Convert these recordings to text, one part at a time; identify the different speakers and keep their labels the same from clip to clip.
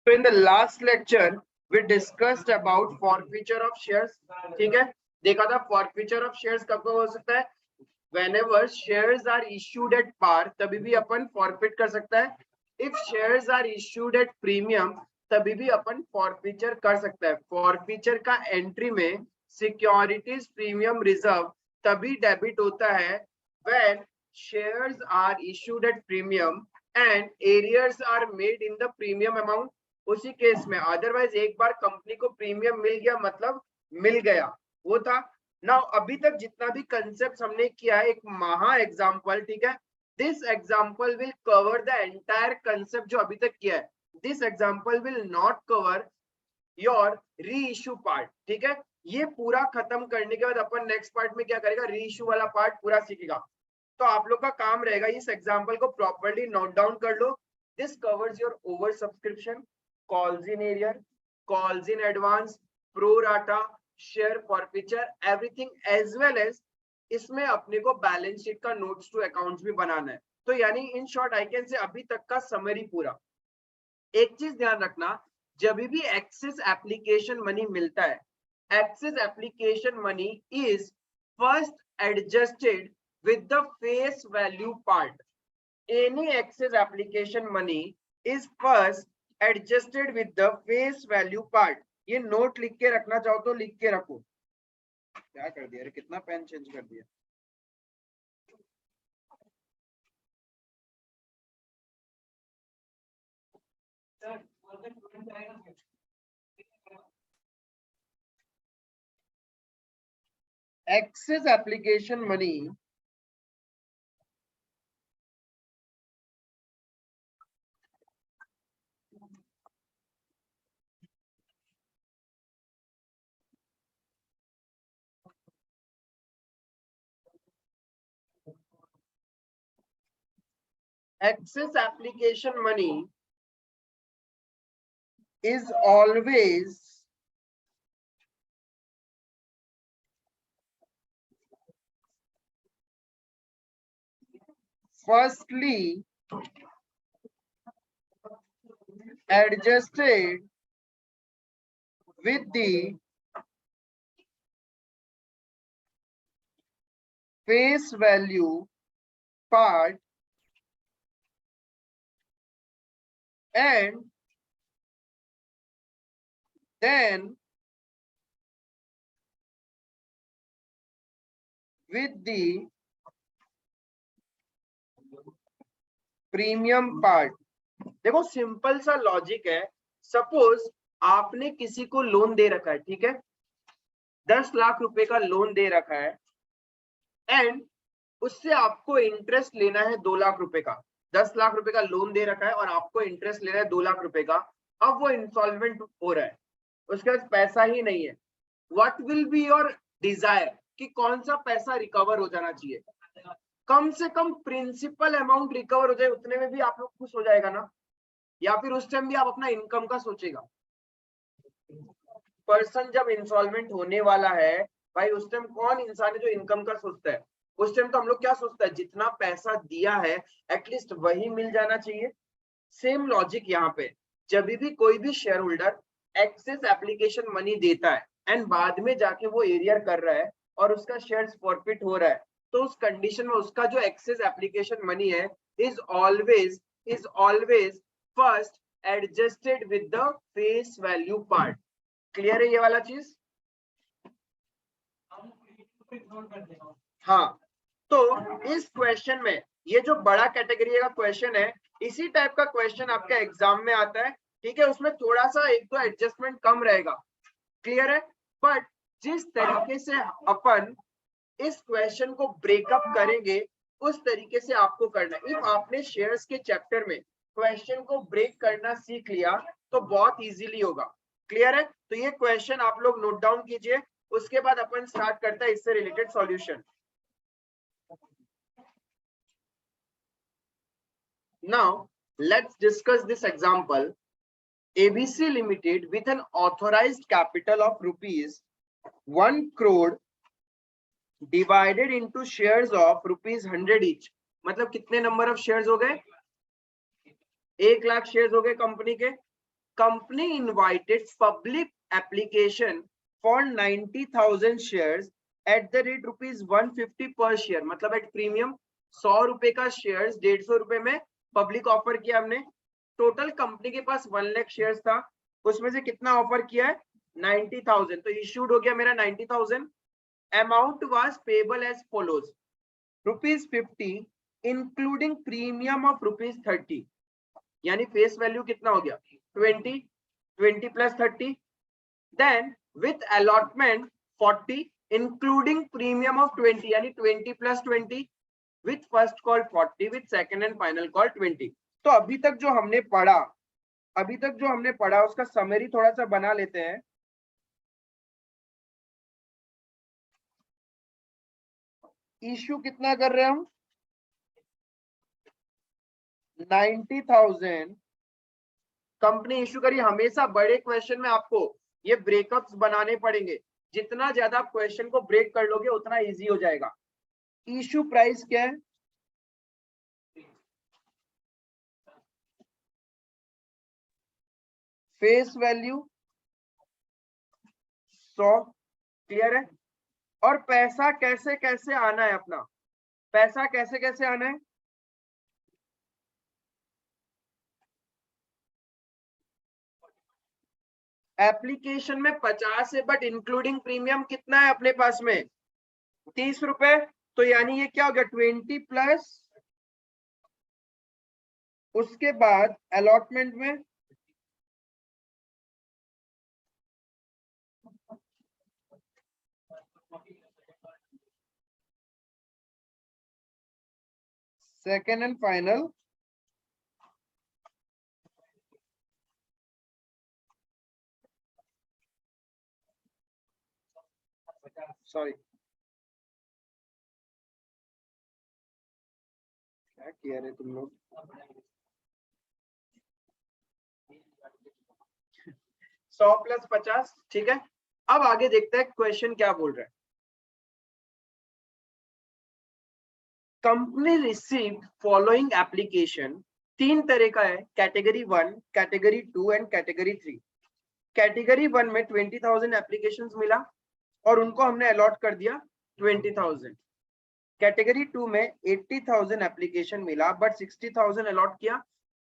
Speaker 1: So in the last lecture we discussed about forfeiture of shares. ठीक है, देखा था forfeiture of shares कब हो सकता है, whenever shares are issued at par तभी भी अपन forfeit कर सकता है, if shares are issued at premium तभी भी अपन forfeiture कर सकता है. forfeiture का एंट्री में securities premium reserve तभी डेबिट होता है when shares are issued at premium and arrears are made in the premium amount. उसी केस में, अदरवाइज एक बार कंपनी को प्रीमियम मिल गया मतलब मिल गया, वो था ना. अभी तक जितना भी कंसेप्ट हमने किया है, एक महा एग्जांपल, ठीक है, this example will cover the entire concept जो अभी तक किया है. This example will not cover your री इशू पार्ट. ठीक है, ये पूरा खत्म करने के बाद अपन नेक्स्ट पार्ट में क्या करेगा, री इशू वाला पार्ट पूरा सीखेगा. तो आप लोग का काम रहेगा इस एग्जांपल को प्रॉपर्ली नोट डाउन कर लो. This covers your over subscription, calls in arrear, calls in advance, pro rata, share forfeiture, everything as well as इसमें अपने को बैलेंस शीट का नोट्स टू अकाउंट्स भी बनाना है. तो यानी in short I can say अभी तक का समरी पूरा. एक चीज ध्यान रखना, जब भी एक्सेस एप्लीकेशन मनी मिलता है, excess application money is first adjusted with the face value part. Any excess application money is first adjusted with the face value part. ये नोट लिख के रखना चाहो तो लिख के रखो. क्या कर दिया रे, कितना पेन चेंज कर दिया. Excess application money excess application money is always firstly adjusted with the face value part and then with the premium part. देखो सिंपल सा लॉजिक है. सपोज आपने किसी को लोन दे रखा है, ठीक है, 10 लाख रुपए का लोन दे रखा है एंड उससे आपको इंटरेस्ट लेना है 2 लाख रुपए का. 10 लाख रुपए का लोन दे रखा है और आपको इंटरेस्ट लेना है 2 लाख रुपए का. अब वो इंसॉल्वेंट हो रहा है, उसके पास पैसा ही नहीं है. What will be your desire कि कौन सा पैसा रिकवर हो जाना चाहिए. कम से कम प्रिंसिपल अमाउंट रिकवर हो जाए, उतने में भी आप लोग खुश हो जाएगा ना. या फिर उस टाइम भी आप अपना इनकम का सोचेगा. पर्सन जब इंसॉल्वेंट होने वाला है भाई, उस टाइम कौन इंसान है जो इनकम का सोचता है. उस टाइम तो हम लोग क्या सोचता है, जितना पैसा दिया है एटलीस्ट वही मिल जाना चाहिए. सेम लॉजिक यहाँ पे, जब भी कोई भी share holder excess application money देता है एंड बाद में जाके वो एरियर कर रहा है और उसका शेयर्स फॉरफिट हो रहा है, तो उस कंडीशन में उसका जो एक्सेस एप्लीकेशन मनी है is always first adjusted with the face value part. Clear है ये वाला चीज. हाँ, तो इस क्वेश्चन में ये जो बड़ा कैटेगरी का क्वेश्चन है, इसी टाइप का क्वेश्चन आपका एग्जाम में आता है. ठीक है, उसमें थोड़ा सा एक दो एडजस्टमेंट कम रहेगा. क्लियर है. बट जिस तरीके से अपन इस क्वेश्चन को ब्रेकअप करेंगे उस तरीके से आपको करना है. इफ आपने शेयर्स के चैप्टर में क्वेश्चन को ब्रेक करना सीख लिया तो बहुत इजीली होगा. क्लियर है. तो ये क्वेश्चन आप लोग नोट डाउन कीजिए, उसके बाद अपन स्टार्ट करते हैं इससे related solution. Now let's discuss this example. ABC Limited with an authorized capital of rupees 1 crore divided into shares of rupees 100 each. मतलब कितने नंबर ऑफ शेयर्स हो गए, 1,00,000 शेयर्स हो गए कंपनी के। Company invited public application for 90,000 shares at the rate ₹150 पर share, मतलब at premium 100 रुपए का शेयर्स 150 रुपए में पब्लिक ऑफर किया हमने। टोटल कंपनी के पास 1,00,000 शेयर्स था, उसमें से कितना ऑफर किया है 90,000, तो इश्यूड हो गया मेरा 90,000। Amount was payable as follows ₹50 including premium of ₹30, यानी फेस वैल्यू कितना हो गया 20 plus 30, then with allotment 40 including premium of 20, यानी 20 plus 20, with first call 40, with second and final call 20। तो अभी तक जो हमने पढ़ा उसका समरी थोड़ा सा बना लेते हैं। इश्यू कितना कर रहे हैं हम 90,000 कंपनी इश्यू करी। हमेशा बड़े क्वेश्चन में आपको ये ब्रेकअप्स बनाने पड़ेंगे, जितना ज्यादा आप क्वेश्चन को ब्रेक कर लोगे उतना इजी हो जाएगा। इश्यू प्राइस क्या है फेस वैल्यू 100, क्लियर है। और पैसा कैसे कैसे आना है, अपना पैसा कैसे कैसे आना है एप्लीकेशन में 50 है, बट इंक्लूडिंग प्रीमियम कितना है अपने पास में 30 रुपए, तो यानी ये क्या हो गया 20 प्लस, उसके बाद अलॉटमेंट में सेकेंड एंड फाइनल सॉरी क्या किया रे तुम लोग 100 प्लस 50, ठीक है। अब आगे देखते हैं क्वेश्चन क्या बोल रहा है। कंपनी रिसीव्ड फॉलोइंग एप्लीकेशन, 3 तरह का है, category 1, category 2 and category 3। Category 1 में 20,000 एप्लीकेशंस मिला और उनको हमने अलॉट कर दिया 20,000। कैटेगरी 2 में 80,000 एप्लीकेशन मिला बट 60,000 अलॉट किया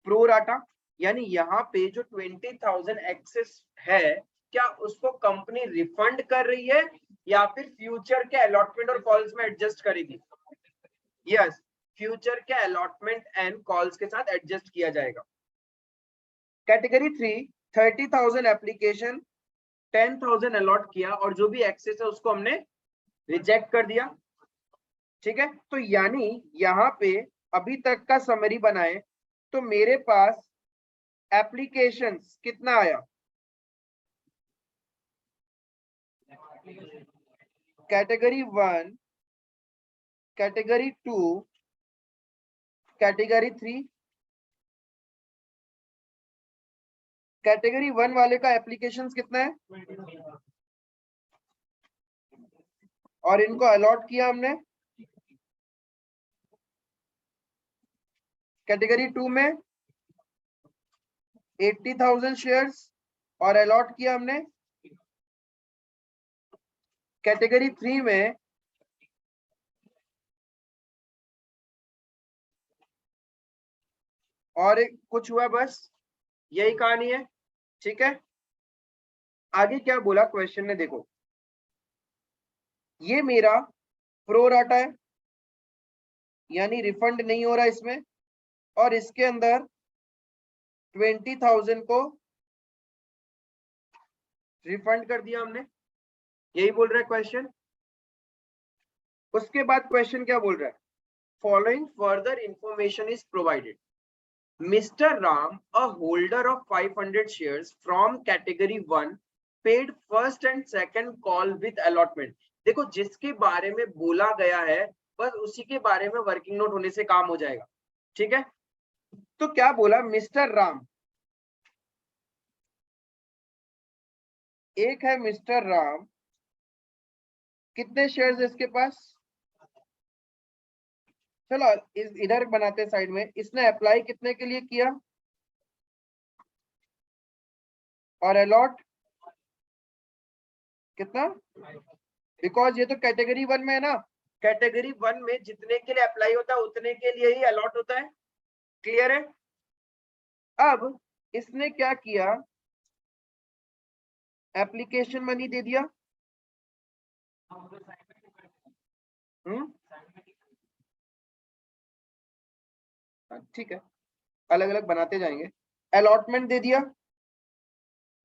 Speaker 1: प्रो राटा, यानी यहाँ पे जो 20,000 एक्सेस है क्या उसको कंपनी रिफंड कर रही है या फिर फ्यूचर के अलॉटमेंट और कॉल्स में एडजस्ट करेगी। यस, फ्यूचर के अलॉटमेंट एंड कॉल्स के साथ एडजस्ट किया जाएगा। कैटेगरी 3 30,000 एप्लीकेशन 10,000 अलॉट किया और जो भी एक्सेस है उसको हमने रिजेक्ट कर दिया, ठीक है। तो यानी यहाँ पे अभी तक का समरी बनाए तो मेरे पास एप्लीकेशंस कितना आया कैटेगरी 1, कैटेगरी 2, कैटेगरी 3। कैटेगरी 1 वाले का एप्लीकेशंस कितना है और इनको अलॉट किया हमने कैटेगरी 2 में 80,000 शेयर्स और अलॉट किया हमने कैटेगरी 3 में और एक कुछ हुआ, बस यही कहानी है, ठीक है। आगे क्या बोला क्वेश्चन ने, देखो ये मेरा प्रो राटा है यानी रिफंड नहीं हो रहा इसमें, और इसके अंदर 20,000 को रिफंड कर दिया हमने, यही बोल रहा है क्वेश्चन। उसके बाद क्वेश्चन क्या बोल रहा है, following further information is provided. Mr. Ram, a holder of 500 shares from category 1, paid first and second call with allotment। देखो जिसके बारे में बोला गया है बस उसी के बारे में वर्किंग नोट होने से काम हो जाएगा, ठीक है। तो क्या बोला मिस्टर राम, एक है मिस्टर राम, कितने शेयर्स है इसके पास, चलो इधर बनाते साइड में, इसने अप्लाई कितने के लिए किया और अलॉट कितना, बिकॉज ये तो कैटेगरी 1 में है ना, कैटेगरी 1 में जितने के लिए अप्लाई होता है उतने के लिए ही अलॉट होता है। क्लियर है? अब इसने क्या किया, एप्लीकेशन मनी दे दिया। ठीक है, अलग अलग बनाते जाएंगे। अलॉटमेंट दे दिया।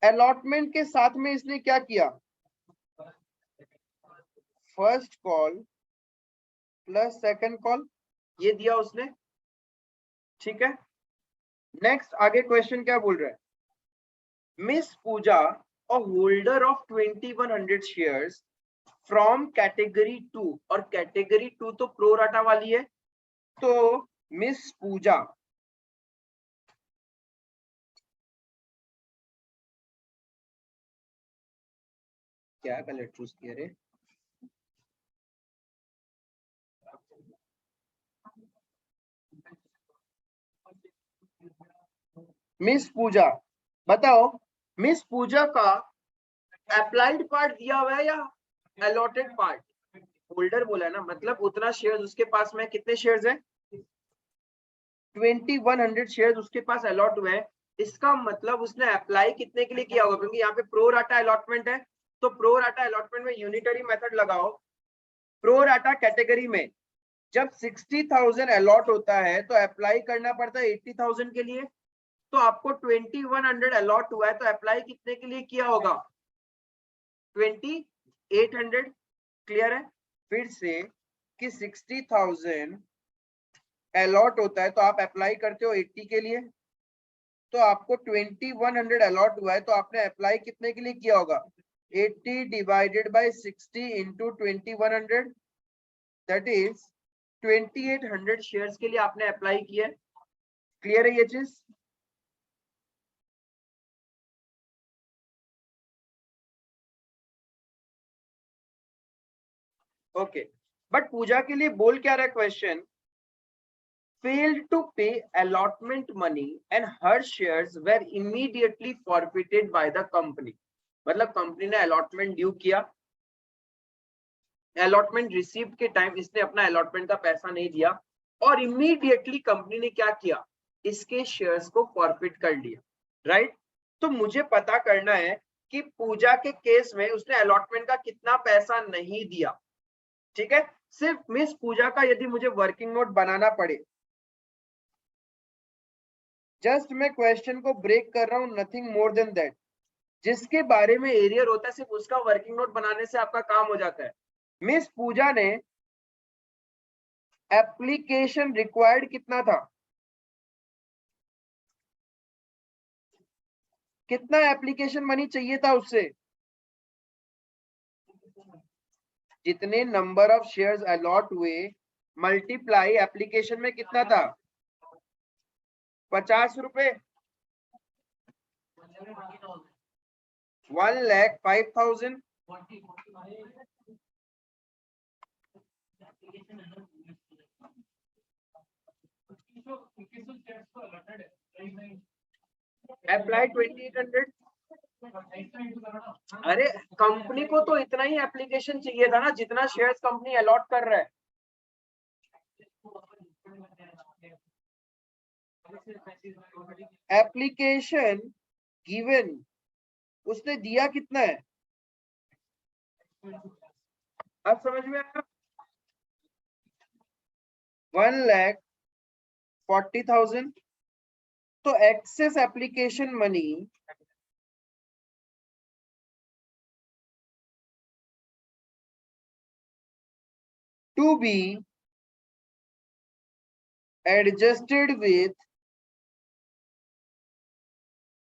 Speaker 1: अलॉटमेंट के साथ में इसने क्या किया, first call plus second call, ये दिया उसने। ठीक है, नेक्स्ट आगे क्वेश्चन क्या बोल रहा है, Miss Pooja a holder of 2100 shares from category 2, और कैटेगरी 2 तो प्रो राटा वाली है, तो मिस पूजा क्या कलर चूज किया रे, मिस पूजा बताओ, मिस पूजा का अप्लाइड पार्ट दिया हुआ है या अलॉटेड पार्ट, होल्डर बोला है ना, मतलब उतना शेयर्स उसके पास में, कितने शेयर्स है, 2100 शेयर्स उसके पास अलॉट हुए हैं। इसका मतलब उसने अप्लाई कितने के लिए किया होगा, क्योंकि यहाँ पे प्रो राटा अलॉटमेंट है, तो प्रो राटा अलॉटमेंट में यूनिटरी मेथड लगाओ। प्रो राटा कैटेगरी में जब 60,000 अलॉट होता है तो अप्लाई करना पड़ता है 80,000 के लिए, तो आपको 2100 अलॉट हुआ है तो अप्लाई कितने के लिए किया होगा, 2800। क्लियर है? फिर से कि 60,000 अलॉट होता है तो आप अप्लाई करते हो 80 के लिए, तो आपको 2100 अलॉट हुआ है तो आपने अप्लाई कितने के लिए किया होगा, 80 divided by 60 into 2100, that is 2800 shares के लिए आपने अप्लाई किया। क्लियर है ये चीज? ओके, बट पूजा के लिए बोल क्या रहा है question, failed to pay allotment money and her shares were immediately forfeited by the company। मतलब कंपनी ने अलॉटमेंट ड्यू किया, अलॉटमेंट रिसीव के टाइम इसने अपना अलॉटमेंट का पैसा नहीं दिया, और इमीडिएटली कंपनी ने क्या किया, इसके शेयर्स को फॉरफिट कर लिया। राइट? तो मुझे पता करना है कि पूजा के केस में उसने अलॉटमेंट का कितना पैसा नहीं दिया। ठीक है, सिर्फ मिस पूजा का यदि मुझे वर्किंग नोट बनाना पड़े, जस्ट मैं क्वेश्चन को ब्रेक कर रहा हूं, नथिंग मोर देन दैट। जिसके बारे में एरियर होता है सिर्फ उसका वर्किंग नोट बनाने से आपका काम हो जाता है। मिस पूजा ने एप्लीकेशन रिक्वायर्ड कितना था, कितना एप्लीकेशन मनी चाहिए था उससे, जितने नंबर ऑफ शेयर्स अलॉट हुए मल्टीप्लाई एप्लीकेशन में कितना था, 50 रुपए, 1,05,000। अप्लाई 2800। अरे कंपनी को तो इतना ही एप्लीकेशन चाहिए था ना जितना शेयर्स कंपनी अलॉट कर रहा है। एप्लीकेशन गिवन उसने दिया कितना है, अब समझ में आया, 1,40,000। तो excess application money to be adjusted with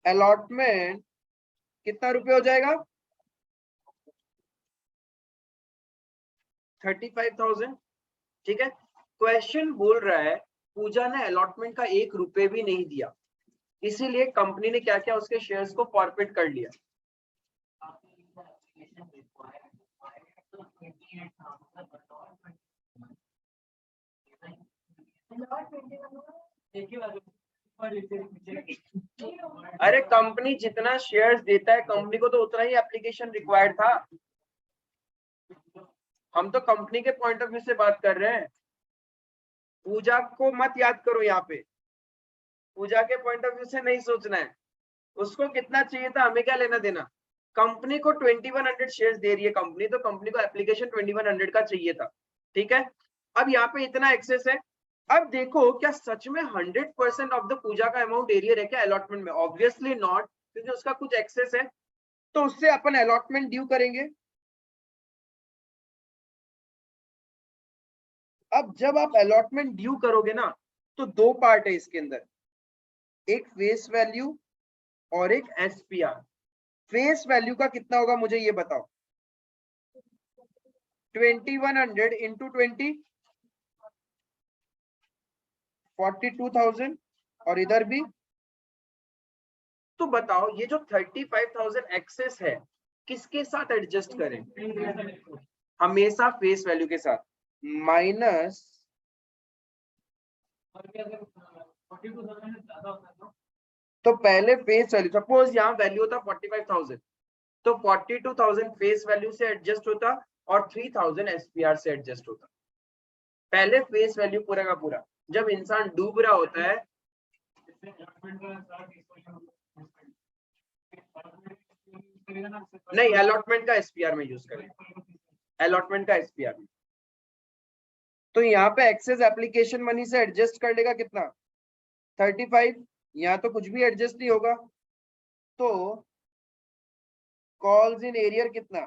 Speaker 1: allotment कितना रुपए हो जाएगा, 35,000। ठीक है, क्वेश्चन बोल रहा है पूजा ने अलॉटमेंट का 1 रुपए भी नहीं दिया, इसीलिए कंपनी ने क्या किया, उसके शेयर्स को फॉरफिट कर लिया। अरे कंपनी जितना शेयर्स देता है कंपनी को तो उतना ही एप्लीकेशन रिक्वायर्ड था। हम तो कंपनी के पॉइंट ऑफ व्यू से बात कर रहे हैं। पूजा को मत याद करो यहाँ पे, पूजा के पॉइंट ऑफ व्यू से नहीं सोचना है। उसको कितना चाहिए था, हमें क्या लेना देना। कंपनी को 2100 शेयर्स दे रही है कंपनी, तो कंपनी को एप्लीकेशन 2100 का चाहिए था। ठीक है, अब यहाँ पे इतना एक्सेस है। अब देखो क्या सच में 100% ऑफ द पूजा का अमाउंट एरियर है क्या अलॉटमेंट में? ऑब्वियसली नॉट, क्योंकि उसका कुछ एक्सेस है। तो उससे अपन अलॉटमेंट ड्यू करेंगे। अब जब आप अलॉटमेंट ड्यू करोगे ना, तो दो पार्ट है इसके अंदर, एक फेस वैल्यू और एक एसपीआर। फेस वैल्यू का कितना होगा मुझे ये बताओ। 2100 इंटू 20 42,000, और इधर भी। तो बताओ ये जो 35,000 एक्सेस है किसके साथ एडजस्ट करें? हमेशा फेस वैल्यू के साथ, माइनस तो पहले फेस वैल्यू, सपोज यहाँ वैल्यू होता 45,000, तो 42,000 फेस वैल्यू से एडजस्ट होता और 3,000 एसपीआर से एडजस्ट होता। पहले फेस वैल्यू पूरा का पूरा। जब इंसान डूब रहा होता है, नहीं अलॉटमेंट का एसपीआर में यूज करें, अलॉटमेंट का एसपीआर में। तो यहाँ पे एक्सेस एप्लीकेशन मनी से एडजस्ट कर लेगा कितना, 35। यहाँ तो कुछ भी एडजस्ट नहीं होगा, तो कॉल्स इन एरियर कितना,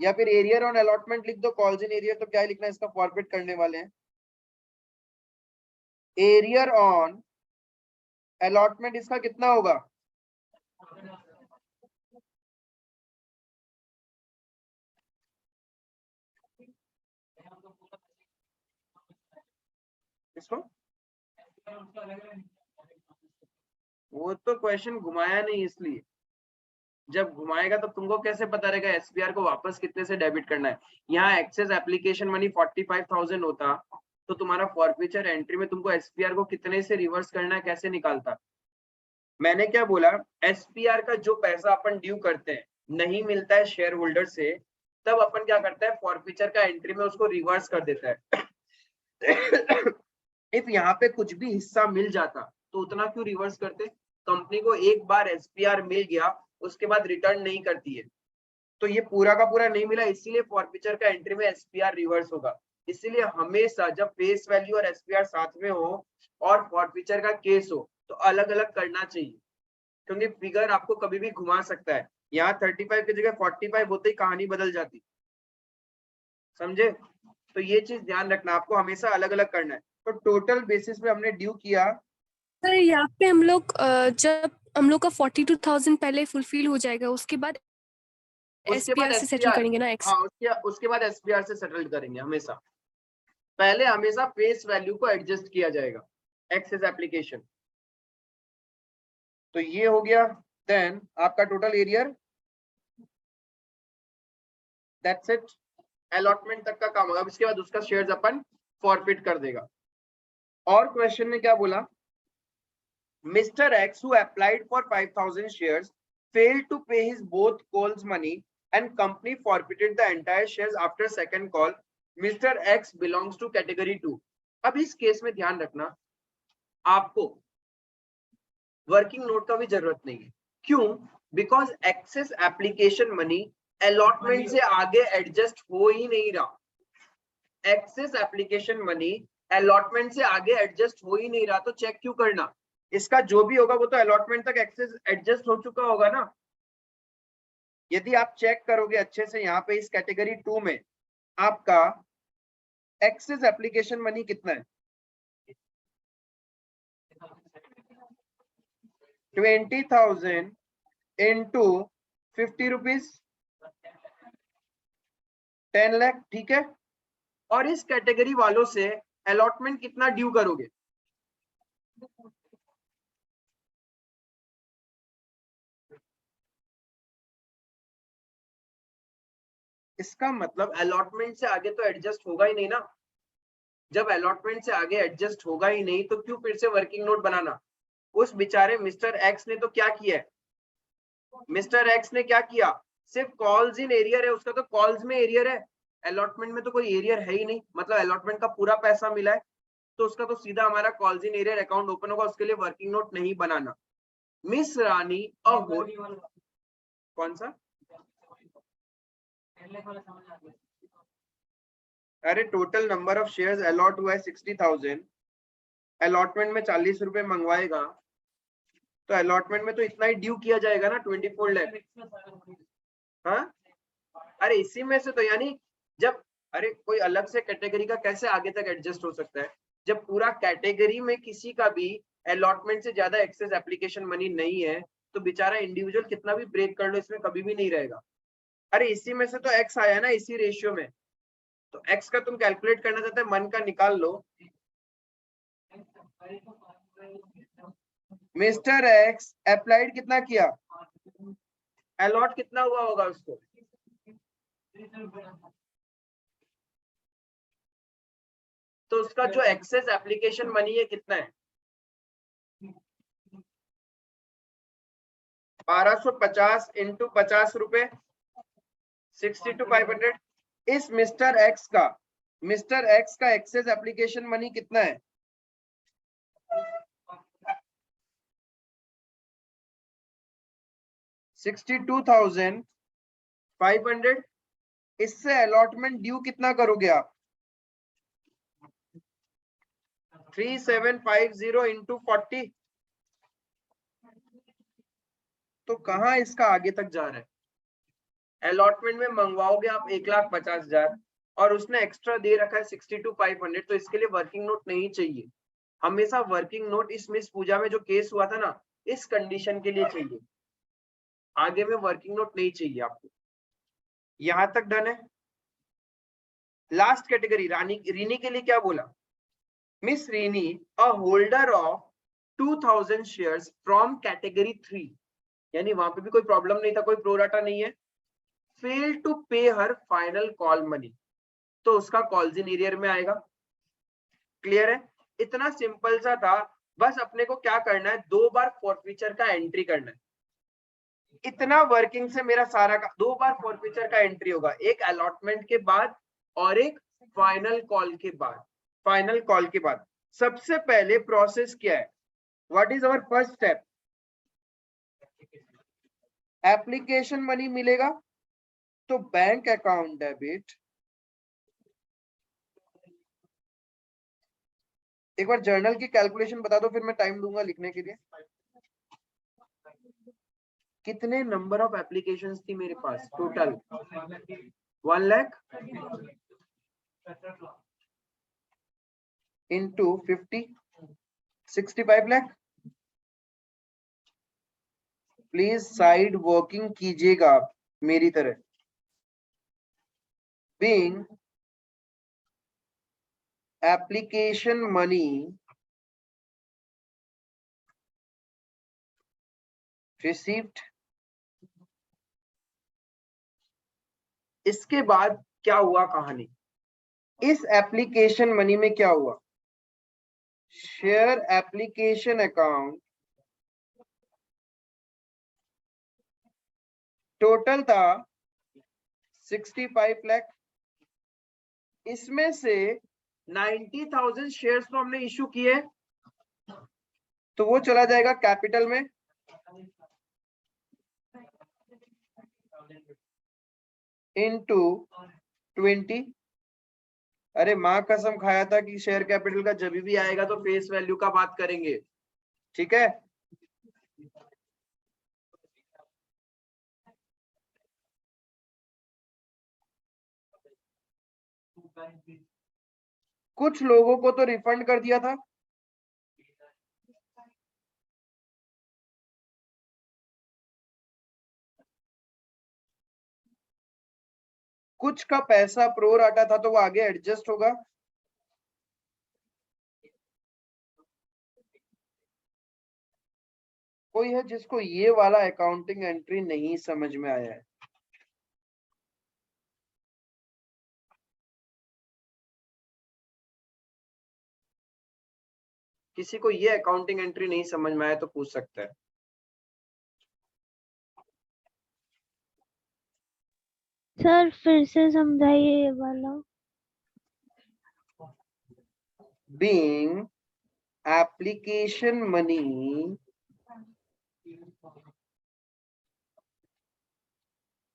Speaker 1: या फिर एरियर ऑन अलॉटमेंट लिख दो। कॉल्स इन एरियर तो क्या लिखना है, इसका फॉरवर्ड करने वाले हैं। एरियर ऑन अलॉटमेंट इसका कितना होगा, इसको वो तो क्वेश्चन घुमाया नहीं, इसलिए जब घुमाएगा तो तुमको कैसे पता रहेगा एसबीआर को वापस कितने से डेबिट करना है। यहाँ एक्सेस एप्लीकेशन मनी 45,000 होता, तो तुम्हारा फॉरफीचर एंट्री में तुमको एसपीआर को कितने से रिवर्स करना है, कैसे निकालता। मैंने क्या बोला, एसपीआर का जो पैसा अपन ड्यू करते हैं नहीं मिलता है शेयर होल्डर से, तब अपन क्या करता है फॉरफीचर का एंट्री में उसको रिवर्स कर देता है। इफ यहाँ पे कुछ भी हिस्सा मिल जाता तो उतना क्यों रिवर्स करते। कंपनी को एक बार एसपीआर मिल गया उसके बाद रिटर्न नहीं करती है, तो ये पूरा का पूरा नहीं मिला, इसीलिए फॉरफीचर का एंट्री में एसपीआर रिवर्स होगा। इसीलिए हमेशा जब फेस वैल्यू और एसपीआर साथ में हो और फॉरफीचर का केस हो तो अलग अलग करना चाहिए, क्योंकि फिगर आपको कभी भी घुमा सकता है। यहाँ 35 की जगह 45 होते ही कहानी बदल जाती, समझे। तो ये चीज ध्यान रखना, आपको हमेशा अलग अलग करना है। तो टोटल बेसिस पे हमने ड्यू किया।
Speaker 2: सर यहाँ पे हम लोग जब हम लोग का 42,000 पहले फुलफिल हो जाएगा, उसके बाद एसपीआर से सेटल करेंगे ना एक्स।
Speaker 1: हाँ उसके बाद एसपीआर से सेटल करेंगे हमेशा। पहले हमेशा फेस वैल्यू को एडजस्ट किया जाएगा एक्सेस एप्लीकेशन। तो ये हो गया, देन आपका total arrear, that's it. Allotment तक का काम होगा, इसके बाद उसका शेयर्स अपन फॉरफिट कर देगा। और क्वेश्चन में क्या बोला, mister x who applied for 5,000 shares failed to pay his both calls money and company forfeited the entire shares after second call. Mr. X belongs to category 2. अब इस केस में ध्यान रखना, आपको वर्किंग नोट का भी जरूरत नहीं है। क्यों? Because excess application money allotment से आगे एडजस्ट हो ही नहीं रहा। एक्सेस एप्लीकेशन मनी अलॉटमेंट से आगे एडजस्ट हो ही नहीं रहा, तो चेक क्यों करना। इसका जो भी होगा वो तो अलॉटमेंट तक एक्सेस एडजस्ट हो चुका होगा ना। यदि आप चेक करोगे अच्छे से यहाँ पे इस कैटेगरी 2 में आपका एक्सेस एप्लीकेशन मनी कितना है, 20,000 इंटू 50 रुपीज, 10 लाख, ठीक है। और इस कैटेगरी वालों से अलॉटमेंट कितना ड्यू करोगे, इसका मतलब अलॉटमेंट से आगे तो एडजस्ट होगा ही नहीं ना। जब अलॉटमेंट से आगे एडजस्ट होगा ही नहीं तो क्यों फिर से वर्किंग नोट बनाना। उस बेचारे मिस्टर एक्स ने तो क्या किया है, मिस्टर एक्स ने क्या किया, सिर्फ कॉल्स इन एरियर है उसका, तो कॉल्स में एरियर है, अलॉटमेंट में तो कोई एरियर है ही नहीं, मतलब अलॉटमेंट का पूरा पैसा मिला है, तो उसका तो सीधा हमारा calls in arrear account open होगा, उसके लिए वर्किंग नोट नहीं बनाना। मिस रानी कौन सा, अरे total number of shares allot हुआ है 60,000, अलॉटमेंट में 40 रुपए मंगवाएगा, तो अलॉटमेंट में तो इतना ही ड्यू किया जाएगा ना 24 लाख। हाँ अरे इसी में से तो, यानी जब, अरे कोई अलग से कैटेगरी का कैसे आगे तक एडजस्ट हो सकता है, जब पूरा कैटेगरी में किसी का भी अलॉटमेंट से ज्यादा एक्सेस एप्लीकेशन मनी नहीं है, तो बेचारा इंडिविजुअल कितना भी ब्रेक कर लो इसमें कभी भी नहीं रहेगा। अरे इसी में से तो एक्स आया ना, इसी रेशियो में, तो एक्स का तुम कैलकुलेट करना चाहते हैं, मन का निकाल लो। मिस्टर एक्स अप्लाइड कितना किया, अलॉट कितना हुआ होगा उसको, तो उसका जो एक्सेस एप्लीकेशन मनी है कितना है, 1250 इंटू 50 रुपए 62,500। इस मिस्टर एक्स का एक्सेस एप्लीकेशन मनी कितना है, 62,500। इससे अलॉटमेंट ड्यू कितना करोगे आप, 3750 इंटू 40, तो कहां इसका आगे तक जा रहा है, अलॉटमेंट में मंगवाओगे आप 1,50,000 और उसने एक्स्ट्रा दे रखा है 62,500, तो इसके लिए वर्किंग नोट नहीं चाहिए। हमेशा वर्किंग नोट इस मिस पूजा में जो केस हुआ था ना, इस कंडीशन के लिए चाहिए, आगे में वर्किंग नोट नहीं चाहिए आपको। यहां तक डन है। लास्ट कैटेगरी रीनी के लिए क्या बोला, miss René a holder of 2,000 shares from category 3, यानी वहां पे भी कोई प्रॉब्लम नहीं था, कोई प्रोराटा नहीं है, फेल टू पे हर फाइनल कॉल मनी, तो उसका कॉल्स इन एरियर में आएगा। क्लियर है, इतना सिंपल सा था, बस अपने को क्या करना है, 2 बार फॉरफीचर का एंट्री करना है। इतना वर्किंग से मेरा सारा का 2 बार फॉरफीचर का एंट्री होगा, एक अलॉटमेंट के बाद और एक फाइनल कॉल के बाद। फाइनल कॉल के बाद सबसे पहले प्रोसेस क्या है, what is our first step, application money मिलेगा, तो बैंक अकाउंट डेबिट, एक बार जर्नल की कैलकुलेशन बता दो, फिर मैं टाइम दूंगा लिखने के लिए। कितने नंबर ऑफ एप्लीकेशंस थी मेरे पास total, 1 lakh into 50, 65 lakh. Please side working कीजिएगा आप मेरी तरह। बीइंग एप्लीकेशन मनी रिसीव्ड, इसके बाद क्या हुआ कहानी, इस एप्लीकेशन मनी में क्या हुआ, शेयर एप्लीकेशन अकाउंट टोटल था 65 लाख, इसमें से 90,000 शेयर्स तो हमने इशू किए, तो वो चला जाएगा कैपिटल में, इनटू 20। अरे माँ कसम खाया था कि शेयर कैपिटल का जब भी आएगा तो फेस वैल्यू का बात करेंगे, ठीक है। कुछ लोगों को तो रिफंड कर दिया था, कुछ का पैसा प्रो राटा था, तो वो आगे एडजस्ट होगा। कोई है जिसको ये वाला अकाउंटिंग एंट्री नहीं समझ में आया है, किसी को ये अकाउंटिंग एंट्री नहीं समझ में आया तो पूछ सकता है।
Speaker 3: सर फिर से समझाइए ये वाला।
Speaker 1: being application money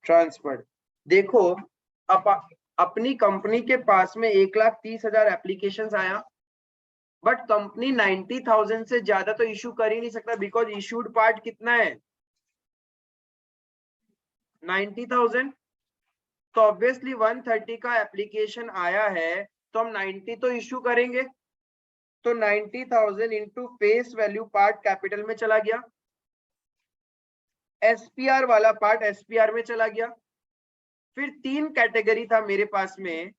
Speaker 1: transferred। देखो अपनी कंपनी के पास में 1,30,000 एप्लीकेशन आया, बट कंपनी 90,000 से ज्यादा तो इशू कर ही नहीं सकता, बिकॉज इशूड पार्ट कितना है 90,000। तो ऑब्वियसली 130 का एप्लीकेशन आया है तो हम 90 तो इशू करेंगे। तो 90,000 into face value part capital में चला गया, एसपीआर वाला पार्ट एसपीआर में चला गया। फिर 3 कैटेगरी था मेरे पास में,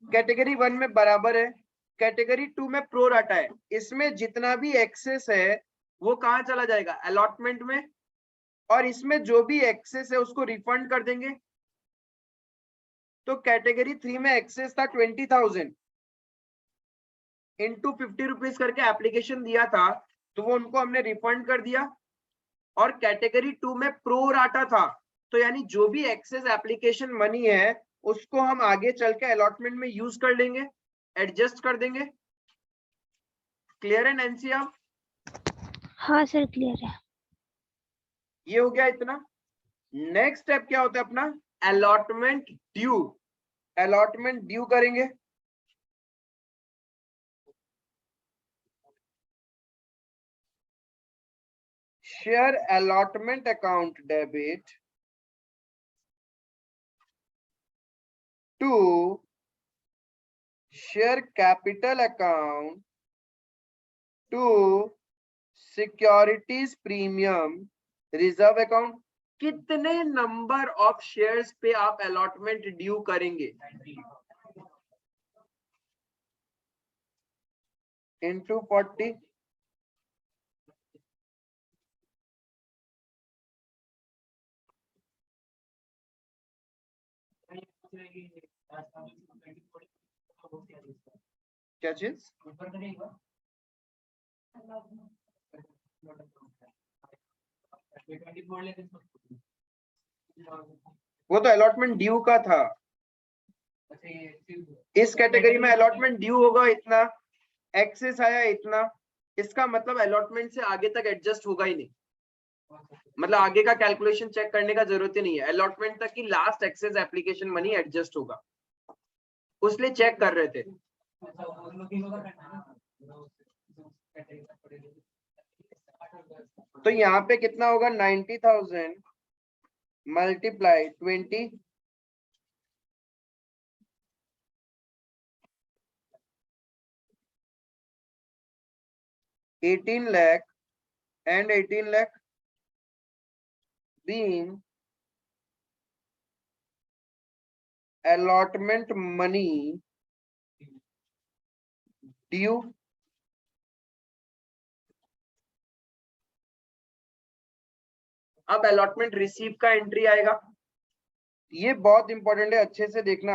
Speaker 1: कैटेगरी 1 में बराबर है, कैटेगरी 2 में प्रो राटा है। इसमें जितना भी एक्सेस है वो कहाँ चला जाएगा, अलॉटमेंट में, और इसमें जो भी एक्सेस है उसको रिफंड कर देंगे। तो कैटेगरी 3 में एक्सेस था 20,000 इंटू 50 रुपीज करके एप्लीकेशन दिया था, तो वो उनको हमने रिफंड कर दिया। और कैटेगरी 2 में प्रो राटा था, तो यानी जो भी एक्सेस एप्लीकेशन मनी है उसको हम आगे चल के अलॉटमेंट में यूज कर लेंगे, एडजस्ट कर देंगे। क्लियर है नैंसी आप?
Speaker 3: हाँ सर क्लियर है।
Speaker 1: ये हो गया इतना। नेक्स्ट स्टेप क्या होता है अपना, अलॉटमेंट ड्यू। अलॉटमेंट ड्यू करेंगे। Share allotment account debit to share capital account to securities premium reserve account. कितने नंबर ऑफ शेयर्स पे आप अलॉटमेंट ड्यू करेंगे, इंटू 40। क्या चीज, वो तो अलॉटमेंट ड्यू का था। इस कैटेगरी में अलॉटमेंट ड्यू होगा इतना, एक्सेस आया इतना, इसका मतलब अलॉटमेंट से आगे तक एडजस्ट होगा ही नहीं, मतलब आगे का कैलकुलेशन चेक करने का जरूरत ही नहीं है, अलॉटमेंट तक की last excess application money adjust होगा, उसलिए चेक कर रहे थे। तो यहाँ पे कितना होगा, 90,000 multiply 20, 18 lakh and 18 lakh being allotment money due। अब अलॉटमेंट रिसीव का एंट्री आएगा, ये बहुत इंपॉर्टेंट है, अच्छे से देखना।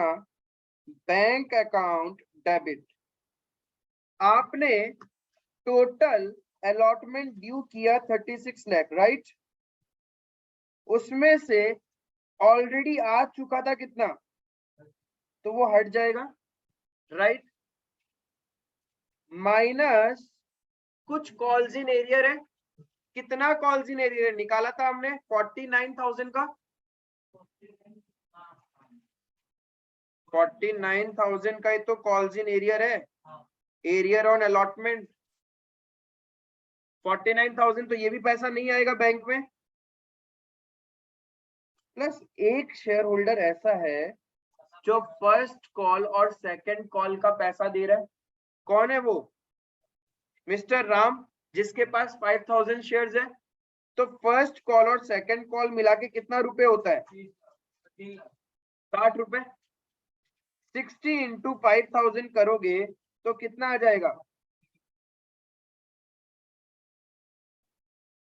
Speaker 1: बैंक अकाउंट डेबिट, आपने टोटल अलॉटमेंट ड्यू किया 36 लाख, राइट? उसमें से ऑलरेडी आ चुका था कितना, तो वो हट जाएगा, राइट? माइनस कुछ कॉल्स इन एरियर है, कितना कॉल्स इन एरियर निकाला था हमने 49,000 का, 49,000 का ही तो कॉल्स इन एरियर है, एरियर ऑन अलॉटमेंट 49,000, तो ये भी पैसा नहीं आएगा बैंक में। प्लस एक शेयर होल्डर ऐसा है जो फर्स्ट कॉल और सेकंड कॉल का पैसा दे रहा है। कौन है वो, मिस्टर राम, जिसके पास 5,000 शेयर्स है। तो फर्स्ट कॉल और सेकंड कॉल मिला के कितना रुपए होता है, 60 रुपए। 60 इंटू 5,000 करोगे तो कितना आ जाएगा,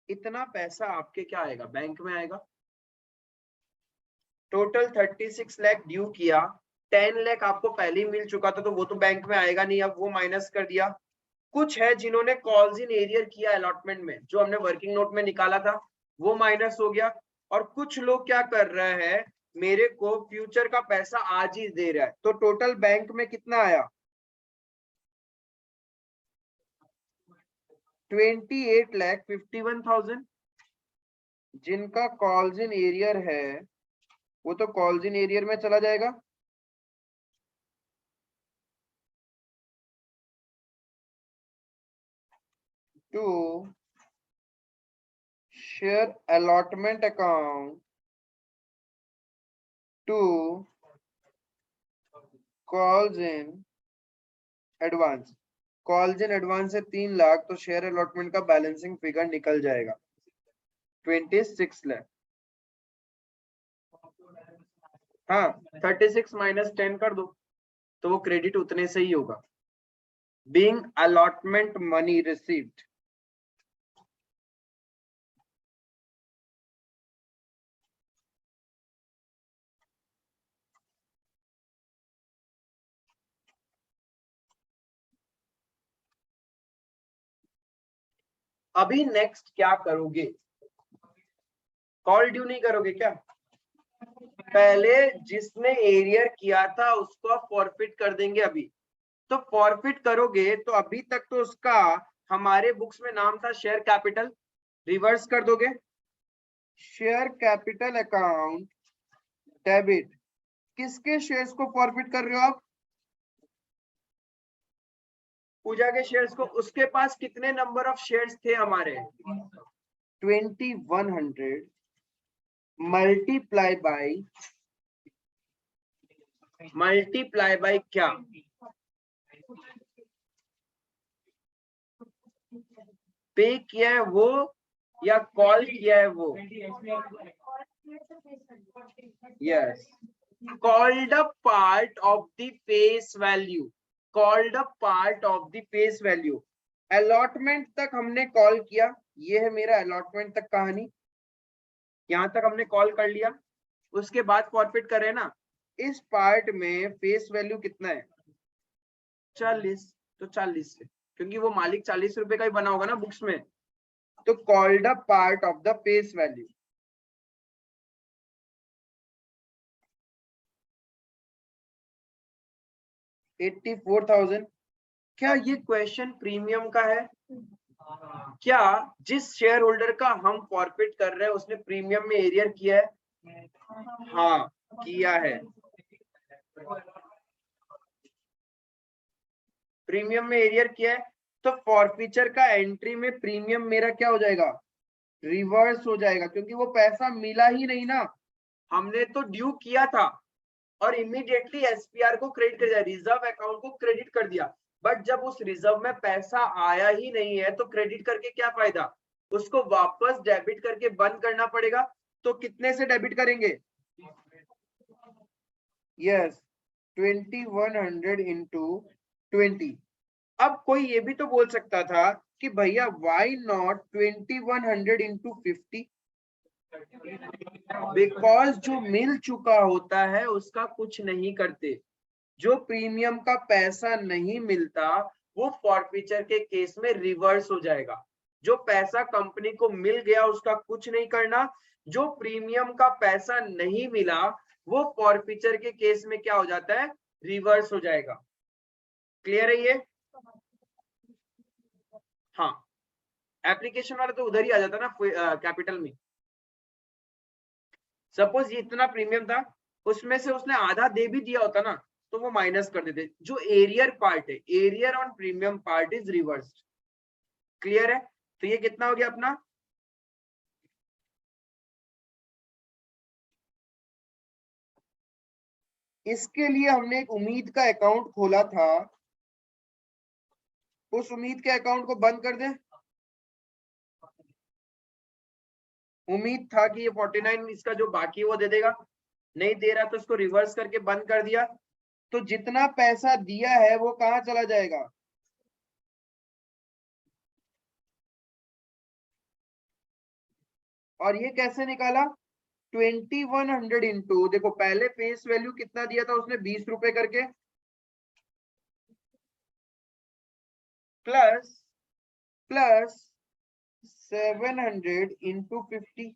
Speaker 1: इतना पैसा आपके क्या आएगा, बैंक में आएगा। टोटल 36 लाख ड्यू किया, 10 लाख आपको पहले ही मिल चुका था, तो वो तो बैंक में आएगा नहीं, अब वो माइनस कर दिया। कुछ है जिन्होंने कॉल्स इन एरियर किया अलॉटमेंट में, जो हमने वर्किंग नोट में निकाला था, वो माइनस हो गया। और कुछ लोग क्या कर रहे हैं, मेरे को फ्यूचर का पैसा आज ही दे रहा है, तो टोटल बैंक में कितना आया? 28,51,000। जिनका कॉल्स इन एरियर है वो तो कॉल्स इन एरियर में चला जाएगा। To share allotment account to calls in advance. Calls in advance है 3 लाख, तो शेयर अलॉटमेंट का बैलेंसिंग फिगर निकल जाएगा 26 लाख। हाँ 36 माइनस 10 कर दो तो वो क्रेडिट उतने से ही होगा। Being allotment money received. अभी नेक्स्ट क्या करोगे? कॉल ड्यू नहीं करोगे क्या? पहले जिसने एरियर किया था उसको आप फॉरफिट कर देंगे अभी। तो फॉरफिट करोगे तो अभी तक तो उसका हमारे बुक्स में नाम था शेयर कैपिटल, रिवर्स कर दोगे। Share capital account debit. किसके शेयर्स को फॉरफिट कर रहे हो आप? पूजा के शेयर्स को। उसके पास कितने नंबर ऑफ शेयर्स थे हमारे? 2100 मल्टीप्लाई बाय क्या? पे किया है वो या कॉल किया है वो? Yes, called a part of the face value. Called a part of the face value. Allotment तक हमने कॉल किया, ये है मेरा अलॉटमेंट तक कहानी। यहां तक हमने कॉल कर लिया, उसके बाद फॉरफिट कर रहे हैं ना। इस पार्ट में फेस वैल्यू कितना है? 40। तो 40 से, क्योंकि वो मालिक 40 रुपए का ही बना होगा ना बुक्स में, तो called a part of the face value. $84,000। क्या ये क्वेश्चन प्रीमियम का है? क्या जिस शेयर होल्डर का हम फॉरफिट कर रहे हैं उसने प्रीमियम में एरियर किया है? हाँ किया है। प्रीमियम में एरियर किया है, तो फॉरफीचर का एंट्री में प्रीमियम मेरा क्या हो जाएगा? रिवर्स हो जाएगा, क्योंकि वो पैसा मिला ही नहीं ना। हमने तो ड्यू किया था और इमीडिएटली एसपीआर को क्रेडिट कर दिया, रिजर्व अकाउंट को क्रेडिट कर दिया। बट जब उस रिजर्व में पैसा आया ही नहीं है तो क्रेडिट करके क्या फायदा? उसको वापस डेबिट करके बंद करना पड़ेगा। तो कितने से डेबिट करेंगे? Yes, 2100 into 20। अब कोई ये भी तो बोल सकता था कि भैया व्हाई नॉट 2100 इंटू 50? बिकॉज जो मिल चुका होता है उसका कुछ नहीं करते। जो प्रीमियम का पैसा नहीं मिलता वो फॉरफीचर के केस में रिवर्स हो जाएगा। जो पैसा कंपनी को मिल गया उसका कुछ नहीं करना। जो प्रीमियम का पैसा नहीं मिला वो फॉरफीचर के केस में क्या हो जाता है? रिवर्स हो जाएगा। क्लियर है ये? हाँ, एप्लीकेशन वाला तो उधर ही आ जाता ना कैपिटल में। सपोज ये इतना प्रीमियम था, उसमें से उसने आधा दे भी दिया होता ना तो वो माइनस कर देते। जो एरियर पार्ट है, arrear on premium part is reversed. Clear है? तो ये कितना हो गया अपना? इसके लिए हमने एक उम्मीद का अकाउंट खोला था, उस उम्मीद के अकाउंट को बंद कर दें। उम्मीद था कि ये 49 इसका जो बाकी वो दे देगा, नहीं दे रहा तो उसको रिवर्स करके बंद कर दिया। तो जितना पैसा दिया है वो कहां चला जाएगा? और ये कैसे निकाला? 2100 इंटू, देखो पहले फेस वैल्यू कितना दिया था उसने? 20 रुपए करके, प्लस 700 इंटू 50।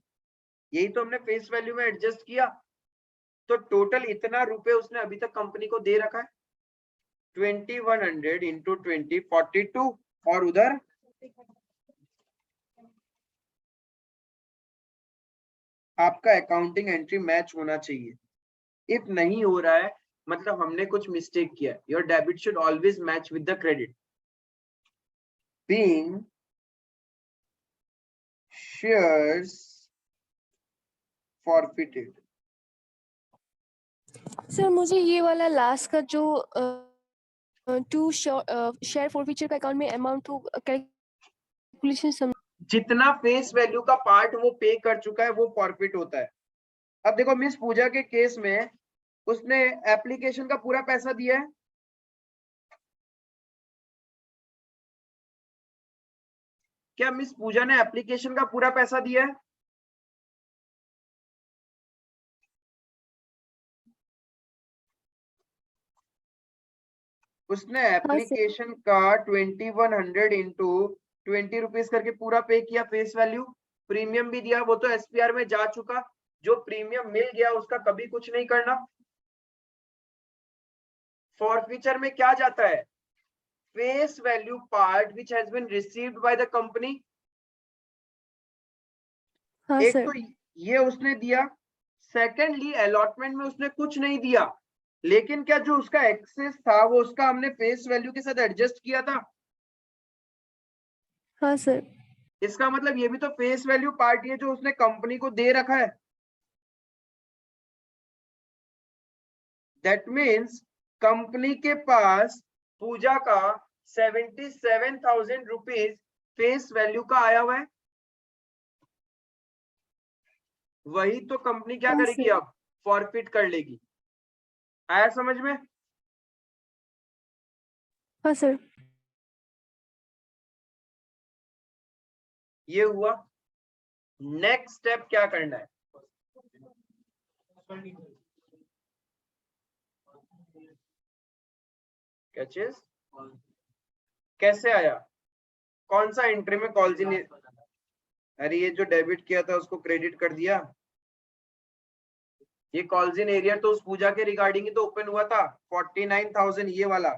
Speaker 1: यही तो हमने फेस वैल्यू में एडजस्ट किया। तो टोटल इतना रुपए उसने अभी तक कंपनी को दे रखा है 2100 इंटू 20 42 और उधर आपका अकाउंटिंग एंट्री मैच होना चाहिए। इफ नहीं हो रहा है मतलब हमने कुछ मिस्टेक किया है। Your debit should always match with the credit. Being shares forfeited.
Speaker 2: Sir मुझे ये वाला लास्ट का जो टू शेयर फॉरफीचर का अकाउंट में अमाउंट हो कैलकुलेशन
Speaker 1: जितना फेस वैल्यू का पार्ट वो पे कर चुका है वो फॉरफिट होता है। अब देखो मिस पूजा के केस में उसने एप्लीकेशन का पूरा पैसा दिया है। क्या मिस पूजा ने एप्लीकेशन का पूरा पैसा दिया है? उसने एप्लीकेशन का 2100 इंटू 20 रुपीज करके पूरा पे किया फेस वैल्यू। प्रीमियम भी दिया, वो तो एसपीआर में जा चुका। जो प्रीमियम मिल गया उसका कभी कुछ नहीं करना। फॉरफीचर में क्या जाता है? Face value part which has been received by the company. एक तो ये उसने दिया। सेकेंडली अलॉटमेंट में उसने कुछ नहीं दिया, लेकिन क्या जो उसका एक्सेस था वो उसका हमने फेस वैल्यू के साथ एडजस्ट किया था।
Speaker 2: हाँ सर।
Speaker 1: इसका मतलब ये भी तो फेस वैल्यू पार्ट है जो उसने कंपनी को दे रखा है। दैट मीन्स कंपनी के पास पूजा का 77,000 रुपीज फेस वैल्यू का आया हुआ है। वही तो कंपनी क्या करेगी अब? फॉरफिट कर लेगी। आया समझ में?
Speaker 2: हाँ सर।
Speaker 1: ये हुआ। नेक्स्ट स्टेप क्या करना है? क्या चीज? कैसे आया? कौन सा एंट्री में कॉल जी? अरे ये जो डेबिट किया था उसको क्रेडिट कर दिया। ये कॉल्जिन एरिया तो उस पूजा के रिगार्डिंग ही तो ओपन हुआ था 49,000 ये वाला।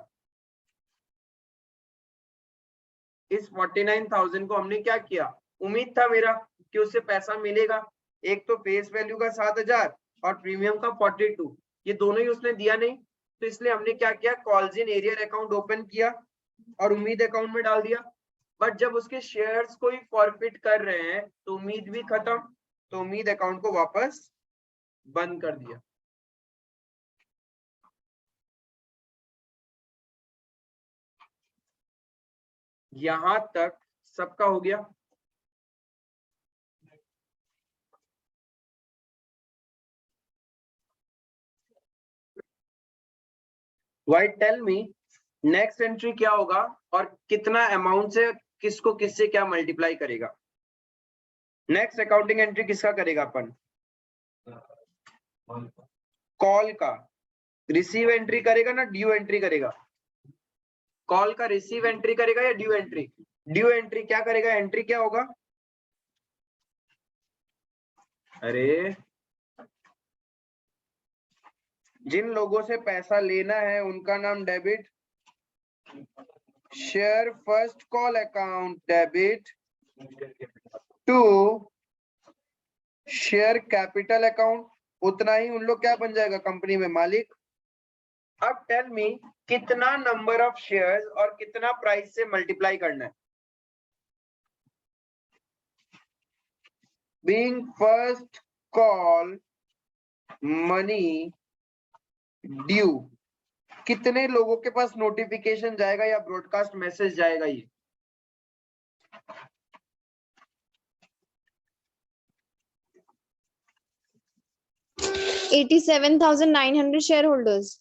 Speaker 1: इस 49,000 को हमने क्या किया? उम्मीद था मेरा कि उससे पैसा मिलेगा। एक तो फेस वैल्यू का 7,000 और प्रीमियम का 42, ये दोनों ही उसने दिया नहीं। तो इसलिए हमने क्या किया? कॉल्जिन एरियर अकाउंट ओपन किया और उम्मीद अकाउंट में डाल दिया। बट जब उसके शेयर्स को ही फॉरफिट कर रहे हैं तो उम्मीद भी खत्म। तो उम्मीद अकाउंट को वापस बंद कर दिया। यहां तक सबका हो गया। Why tell me next entry क्या होगा और कितना अमाउंट से किसको किससे क्या मल्टीप्लाई करेगा? नेक्स्ट अकाउंटिंग एंट्री किसका करेगा अपन? कॉल का। रिसीव एंट्री करेगा ना ड्यू एंट्री करेगा? कॉल का रिसीव एंट्री करेगा या ड्यू एंट्री? ड्यू एंट्री क्या करेगा? एंट्री क्या होगा? अरे जिन लोगों से पैसा लेना है उनका नाम debit. Share first call account debit to share capital account. उतना ही उन लोग क्या बन जाएगा? कंपनी में मालिक। अब टेल मी कितना नंबर ऑफ शेयर्स और कितना प्राइस से मल्टीप्लाई करना है? Being first call money due, कितने लोगों के पास नोटिफिकेशन जाएगा या ब्रॉडकास्ट मैसेज जाएगा? ये
Speaker 4: 87,900 shareholders.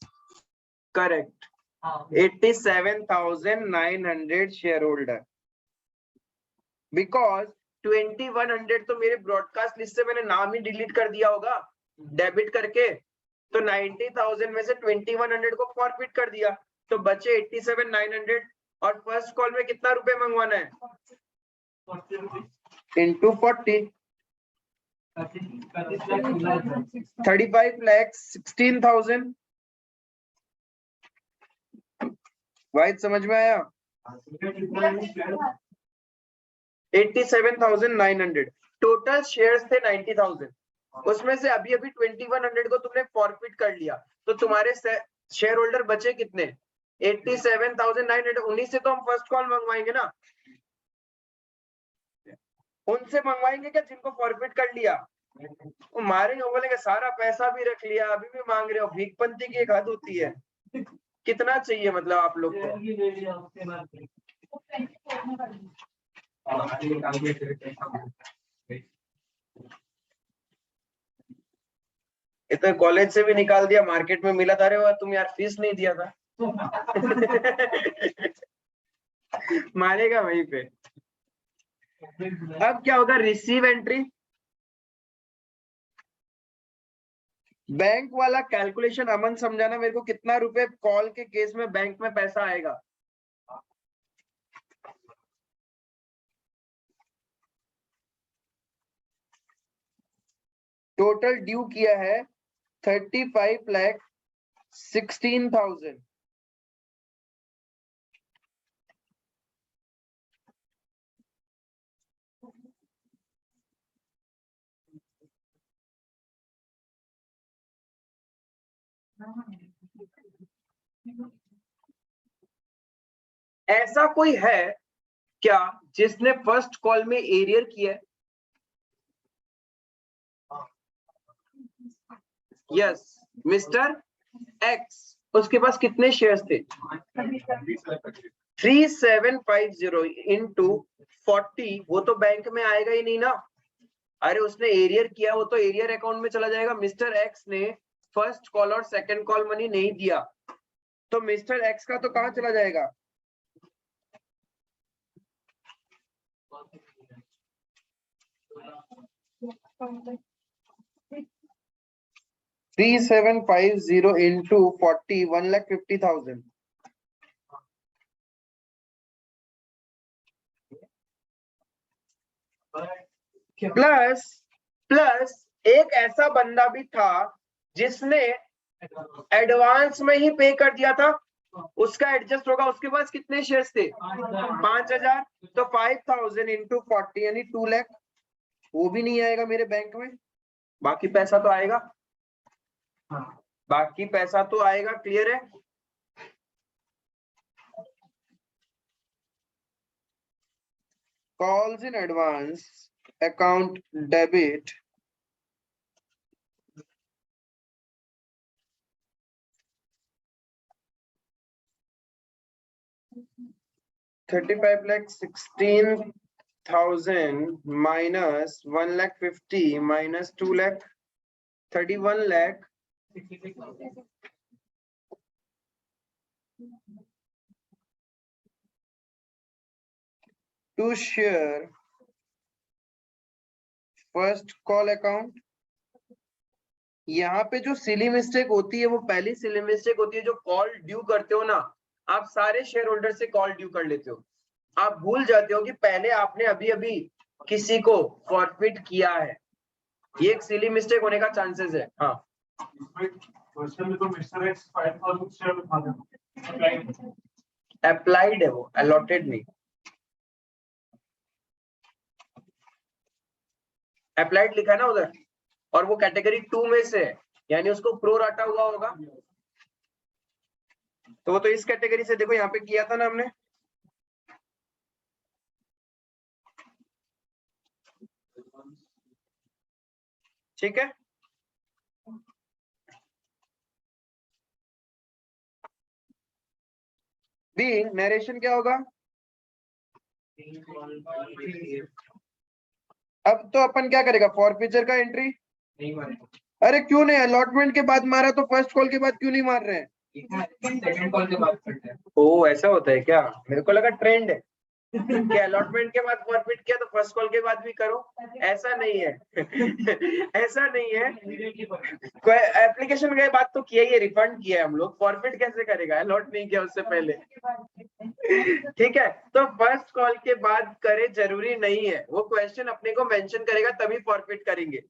Speaker 1: Correct. 87,900 share holder. Because 2100 तो मेरे ब्रॉडकास्ट लिस्ट से मैंने नाम ही डिलीट कर दिया होगा डेबिट करके। तो 90,000 में से 2100 को फॉरफिट कर दिया तो बचे 87,900। और फर्स्ट कॉल में कितना रुपए मंगवाना है? इंटू 40। 35 लाख 16,000। वाइट समझ में आया? 87,900। टोटल शेयर्स थे 90,000। उसमें से अभी अभी 2100 को तुमने फॉरफिट कर लिया, तो तुम्हारे शेयर होल्डर बचे कितने? 87,900। उन्हीं से तो हम फर्स्ट कॉल मंगवाएंगे ना, उनसे मंगवाएंगे क्या जिनको फॉरफिट कर लिया? वो मारेंगे, वो बोलेंगे सारा पैसा भी रख लिया, अभी भी मांग रहे हो। भीखपंती की एक हद होती है। कितना चाहिए मतलब आप लोग को? ये तो कॉलेज से भी निकाल दिया, मार्केट में मिला था। रे तुम यार फीस नहीं दिया था। मारेगा वहीं पे। अब क्या होगा? Receive entry. बैंक वाला कैलकुलेशन अमन समझाना मेरे को, कितना रुपए कॉल के केस में बैंक में पैसा आएगा? टोटल ड्यू किया है 35,16,000। ऐसा कोई है क्या जिसने फर्स्ट कॉल में एरियर किया है? Yes, mister x. उसके पास कितने शेयर्स थे? 3750 इंटू 40। वो तो बैंक में आएगा ही नहीं ना। अरे उसने एरियर किया, वो तो एरियर अकाउंट में चला जाएगा। मिस्टर एक्स ने फर्स्ट कॉल और सेकंड कॉल मनी नहीं दिया, तो मिस्टर एक्स का तो कहां चला जाएगा? Three 3750 into 40, 1,50,000। प्लस एक ऐसा बंदा भी था जिसने एडवांस में ही पे कर दिया था, उसका एडजस्ट होगा। उसके पास कितने शेयर्स थे? 5,000। तो 5,000 इंटू 40 यानी 2 लाख। वो भी नहीं आएगा मेरे बैंक में। बाकी पैसा तो आएगा, बाकी पैसा तो आएगा। क्लियर है? Calls in advance account debit $35,16,000 minus 1,50,000 minus 2 lakh, 31 lakh 2 share first call account. यहाँ पे जो सिली मिस्टेक होती है, वो पहली सिली मिस्टेक होती है जो कॉल ड्यू करते हो ना, आप सारे शेयर होल्डर से कॉल ड्यू कर लेते हो। आप भूल जाते हो कि पहले आपने अभी अभी किसी को फॉरफिट किया है। ये एक सिली मिस्टेक होने का चांसेस है। हाँ, अप्लाइड है वो, अलॉटेड नहीं। अप्लाइड लिखा है ना उधर, और वो कैटेगरी 2 में से है, यानी उसको प्रो राटा हुआ होगा। तो वो तो इस कैटेगरी से, देखो यहाँ पे किया था ना हमने। ठीक है, बी नरेशन क्या होगा? अब तो अपन क्या करेगा? फॉरफीचर का एंट्री नहीं मारेगा। अरे क्यों नहीं? अलॉटमेंट के बाद मारा तो फर्स्ट कॉल के बाद क्यों नहीं मार रहे हैं? सेकंड कॉल के बाद करते हैं। ओ ऐसा होता है क्या? मेरे को लगा ट्रेंड है कि अलॉटमेंट के बाद फॉरफिट किया तो फर्स्ट कॉल के बाद भी करो। ऐसा नहीं है। ऐसा नहीं है। कोई एप्लीकेशन के बाद तो किया ही, रिफंड किया है हम लोग। फॉरफिट कैसे करेगा? अलॉट नहीं किया उससे पहले। ठीक है, तो फर्स्ट कॉल के बाद करे जरूरी नहीं है। वो क्वेश्चन अपने को मेंशन करेगा तभी फॉरफिट करेंगे।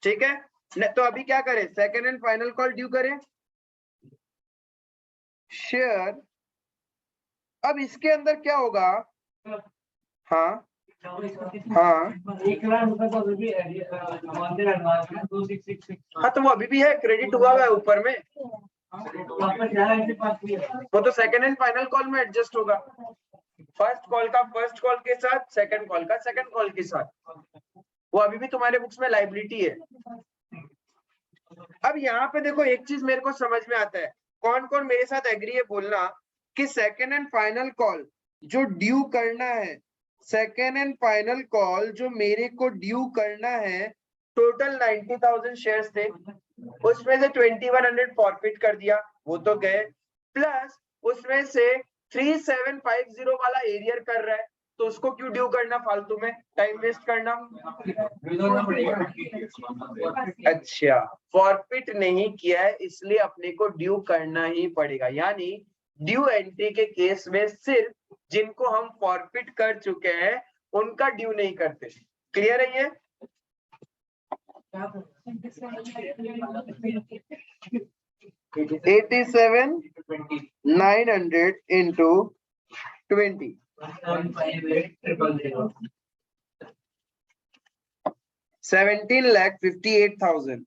Speaker 1: ठीक है तो अभी क्या करें, second and final call due करें शेयर। अब इसके अंदर क्या होगा, हाँ हाँ हाँ तो वो अभी भी है, क्रेडिट हुआ है ऊपर में, वो तो सेकेंड एंड फाइनल कॉल में एडजस्ट होगा, फर्स्ट कॉल का फर्स्ट कॉल के साथ, सेकंड कॉल का सेकंड कॉल के साथ, वो अभी भी तुम्हारे बुक्स में लायबिलिटी है। अब यहाँ पे देखो एक चीज मेरे को समझ में आता है, कौन कौन मेरे साथ एग्री है बोलना कि सेकेंड एंड फाइनल कॉल जो ड्यू करना है, सेकेंड एंड फाइनल कॉल जो मेरे को ड्यू करना है, टोटल 90,000 शेयर्स थे, उसमें से 2100 फॉरफिट कर दिया, वो तो गए, प्लस उसमें से 3750 वाला एरियर कर रहा है, तो उसको क्यों ड्यू करना, फालतू में टाइम वेस्ट करना। अच्छा, फॉरफिट नहीं किया है इसलिए अपने को ड्यू करना ही पड़ेगा, यानी ड्यू एंट्री के केस में सिर्फ जिनको हम फॉरफिट कर चुके हैं उनका ड्यू नहीं करते। क्लियर है ये? $87,900 into 20, 17,58,000.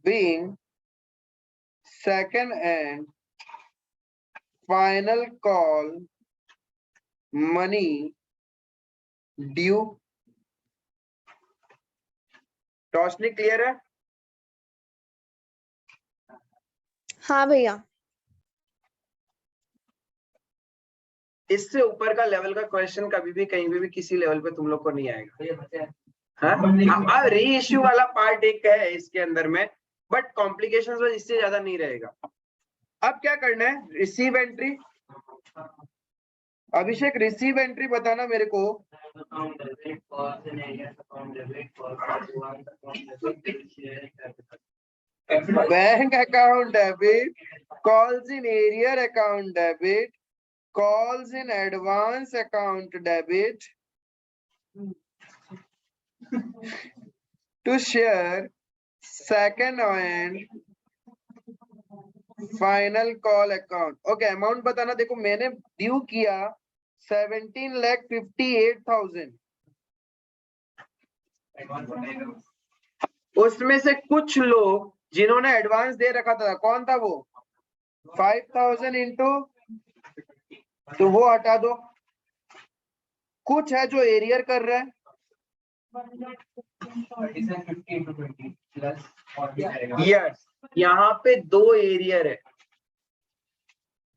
Speaker 1: Being second and final call money due. Roshni clear है?
Speaker 4: हाँ भैया।
Speaker 1: इससे ऊपर का लेवल का क्वेश्चन कभी भी कहीं भी किसी लेवल पे तुम लोग को नहीं आएगा। हाँ, री इश्यू वाला पार्ट एक है इसके अंदर में, बट कॉम्प्लिकेशंस में इससे ज्यादा नहीं रहेगा। अब क्या करना है, रिसीव एंट्री। अभिषेक रिसीव एंट्री बताना मेरे को। Bank account debit, calls in arrear account debit, calls in advance account debit to share second and final call account. Okay, amount बताना। देखो मैंने ड्यू किया 17,58,000, उसमें से कुछ लोग जिन्होंने एडवांस दे रखा था, कौन था वो, 5,000 इंटू, तो वो हटा दो। कुछ है जो एरियर कर रहा है, यस, यहाँ पे दो एरियर है,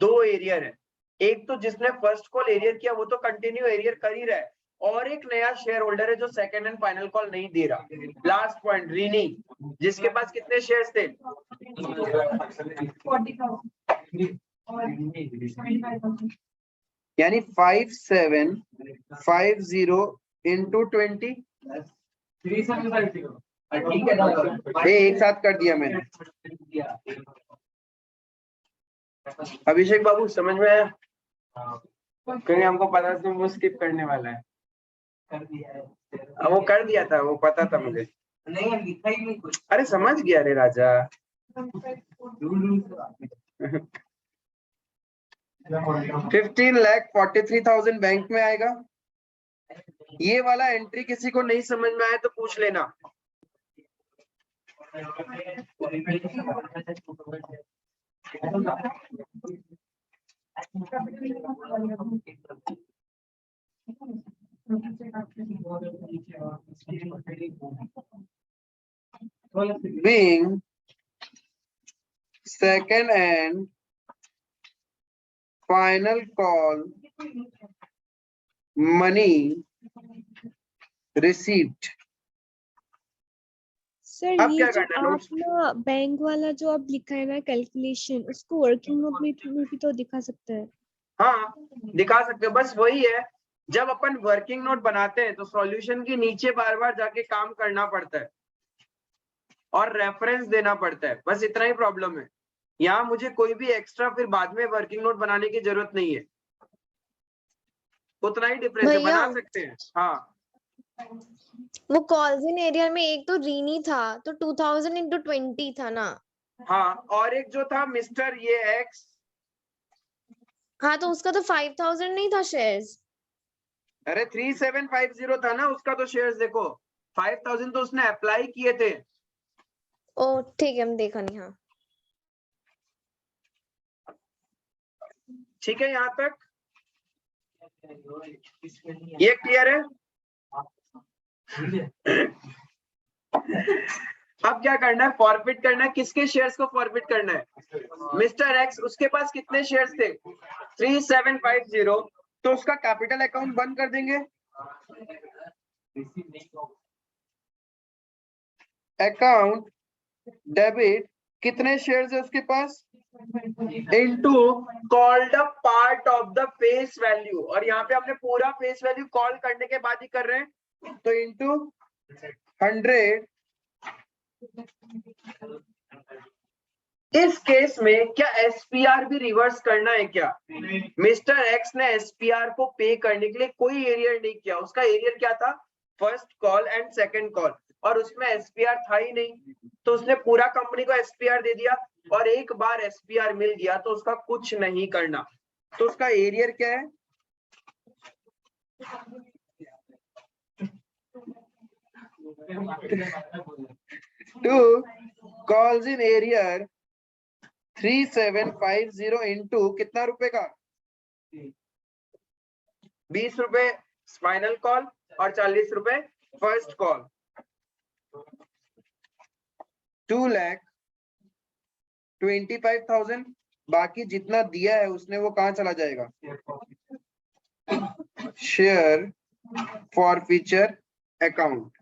Speaker 1: दो एरियर है। एक तो जिसने फर्स्ट कॉल एरियर किया वो तो कंटिन्यू एरियर कर ही रहा है, और एक नया शेयर होल्डर है जो सेकंड एंड फाइनल कॉल नहीं दे रहा। लास्ट पॉइंट रीनी, जिसके पास कितने शेयर्स थे, 40,000, यानी 5750 इंटू 20, एक साथ कर दिया मैंने। अभिषेक बाबू समझ में आया? क्योंकि हमको पता था वो स्किप करने वाला है। वो कर दिया था, वो पता था मुझे। नहीं लिखा ही नहीं कुछ। अरे समझ गया रे राजा। 15,43,000 बैंक में आएगा। ये वाला एंट्री किसी को नहीं समझ में आया तो पूछ लेना। Being second and final call money received.
Speaker 4: Sir
Speaker 1: अब
Speaker 4: ये
Speaker 1: क्या
Speaker 4: जो
Speaker 1: करना है
Speaker 4: आप
Speaker 1: नोट्स?
Speaker 4: ना बैंक वाला जो आप लिखा है ना कैलकुलेशन, उसको वर्किंग नोट में भी तो दिखा सकते हैं।
Speaker 1: हाँ दिखा सकते हो, बस वही है, जब अपन वर्किंग नोट बनाते हैं तो सॉल्यूशन के नीचे बार बार जाके काम करना पड़ता है और रेफरेंस देना पड़ता है, बस इतना ही प्रॉब्लम है। यहाँ मुझे कोई भी एक्स्ट्रा फिर बाद में वर्किंग नोट बनाने की जरूरत नहीं है। उतना ही डिफरेंस है,
Speaker 5: भैया।
Speaker 1: बना सकते हैं। हाँ
Speaker 5: वो कॉल्स एरिया में एक तो रीनी था तो 2000 into 20 था ना।
Speaker 1: हाँ, और एक जो था मिस्टर ये एक्स,
Speaker 5: हाँ तो उसका तो 5000 नहीं था शेयर्स।
Speaker 1: अरे 3750 था ना उसका तो शेयर्स, देखो 5000 तो उसने अप्लाई किए थे।
Speaker 5: ओ ठीक है, हम देखा नहीं। हाँ
Speaker 1: ठीक है, यहाँ तक ये क्लियर है। अब क्या करना है, फॉरफिट करना है। किसके शेयर्स को फॉरफिट करना है? मिस्टर एक्स, उसके पास कितने शेयर्स थे? 3750, तो उसका कैपिटल अकाउंट बंद कर देंगे। अकाउंट डेबिट, कितने शेयर्स है उसके पास, into called a part of the face value, और यहाँ पे हमने पूरा फेस वैल्यू कॉल करने के बाद ही कर रहे हैं, तो इनटू 100। इस केस में क्या एसपीआर भी रिवर्स करना है क्या? मिस्टर एक्स ने एसपीआर को पे करने के लिए कोई एरियर नहीं किया, उसका एरियर क्या था, first call and second call, और उसमें एसपीआर था ही नहीं, तो उसने पूरा कंपनी को एसपीआर दे दिया, और एक बार एसपीआर मिल गया तो उसका कुछ नहीं करना। तो उसका एरियर क्या है, to calls in arrear 3750 into कितना रुपए का, 20 रुपए फाइनल कॉल और 40 रुपए फर्स्ट कॉल, 2,25,000। बाकी जितना दिया है उसने वो कहाँ चला जाएगा, शेयर फॉरफीचर अकाउंट।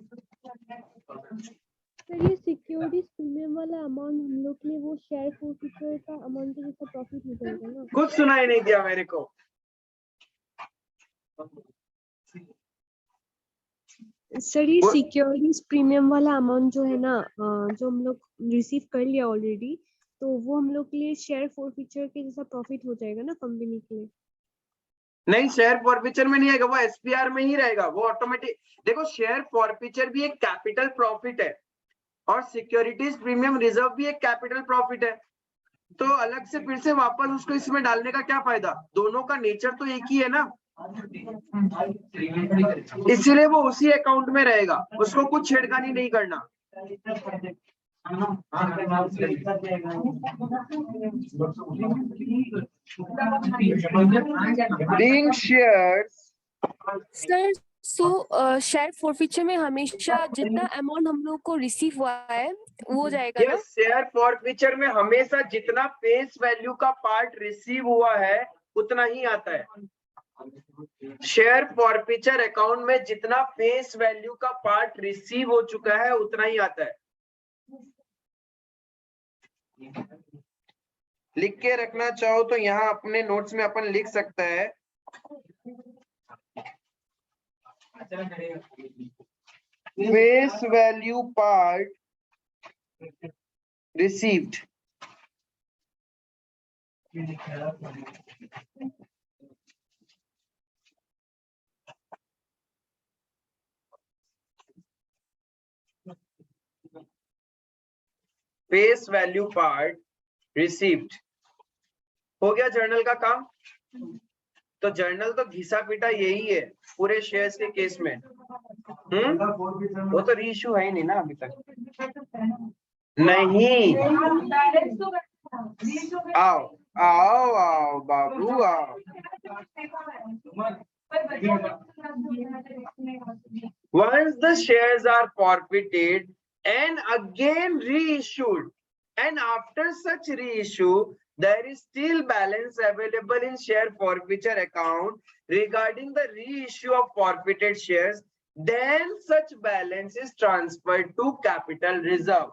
Speaker 4: सर ये सिक्योरिटीज प्रीमियम वाला अमाउंट हम लोग के लिए वो शेयर फॉरफिचर का अमाउंट के जैसा प्रॉफिट हो जाएगा ना?
Speaker 1: कुछ सुनाई नहीं दिया मेरे को।
Speaker 4: सर ये सिक्योरिटीज प्रीमियम वाला अमाउंट जो है ना, जो हम लोग रिसीव कर लिया ऑलरेडी, तो वो हम लोग के लिए शेयर फॉरफिचर के जैसा प्रॉफिट हो जाएगा ना कंपनी के लिए?
Speaker 1: नहीं, शेयर फॉरफीचर में नहीं आएगा, वो एसपीआर में ही रहेगा, वो ऑटोमेटिक। देखो शेयर फॉरफीचर भी एक कैपिटल प्रॉफिट है, और सिक्योरिटीज प्रीमियम रिजर्व भी एक कैपिटल प्रॉफिट है, तो अलग से फिर से वापस उसको इसमें डालने का क्या फायदा, दोनों का नेचर तो एक ही है ना, इसीलिए वो उसी अकाउंट में रहेगा, उसको कुछ छेड़खानी नहीं करना। Being shares,
Speaker 2: sir so share forfeiture में हमेशा जितना अमाउंट हम लोग को रिसीव हुआ है वो हो जाएगा ना?
Speaker 1: यस, शेयर फॉरफीचर में हमेशा जितना फेस वैल्यू का पार्ट रिसीव हुआ है उतना ही आता है। शेयर फॉरफीचर अकाउंट में जितना फेस वैल्यू का पार्ट रिसीव हो चुका है उतना ही आता है। लिख के रखना चाहो तो यहाँ अपने नोट्स में अपन लिख सकता है, face value part received, face value part received. हो गया जर्नल का काम। तो जर्नल तो घिसा पीटा यही है पूरे शेयर्स के केस में। वो तो रीइश्यू है ही नहीं ना अभी तक। नहीं, आओ आओ आओ बाबू आओ। Once the shares are forfeited and again reissued, and after such reissue, there is still balance available in share forfeiture account regarding the reissue of forfeited shares, then such balance is transferred to capital reserve.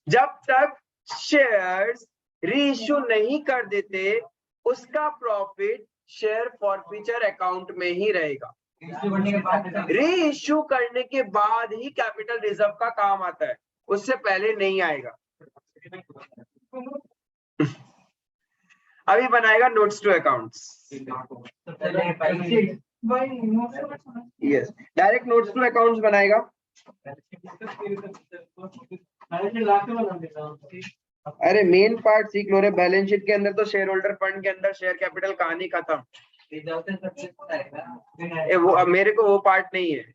Speaker 1: जब तक shares reissue नहीं कर देते उसका profit share forfeiture account में ही रहेगा। Reissue करने के बाद ही कैपिटल रिजर्व का काम आता है, उससे पहले नहीं आएगा। अभी बनाएगा notes to accounts. Yes, direct notes to accounts बनाएगा। अरे मेन पार्ट सीख लो रे, बैलेंस शीट के अंदर तो शेयर होल्डर फंड के अंदर शेयर कैपिटल कहानी खत्म। वो अब मेरे को वो पार्ट नहीं है।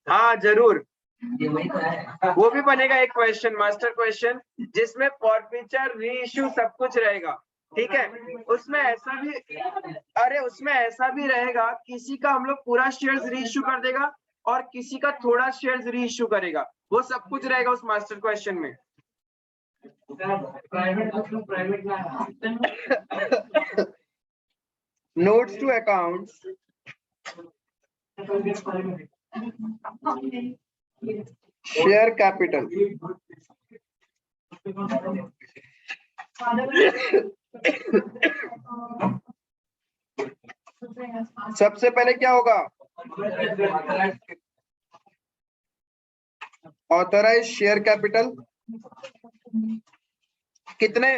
Speaker 1: हाँ जरूर, वो भी बनेगा एक क्वेश्चन, मास्टर क्वेश्चन, जिसमें फॉरफीचर, रीइश्यू सब कुछ रहेगा। ठीक है, उसमें ऐसा भी, अरे उसमें ऐसा भी रहेगा, किसी का हम लोग पूरा शेयर्स रीइश्यू कर देगा और किसी का थोड़ा शेयर्स रीइश्यू करेगा, वो सब कुछ रहेगा उस मास्टर क्वेश्चन में। Notes to accounts, share capital, सबसे पहले क्या होगा, ऑथराइज शेयर कैपिटल कितने,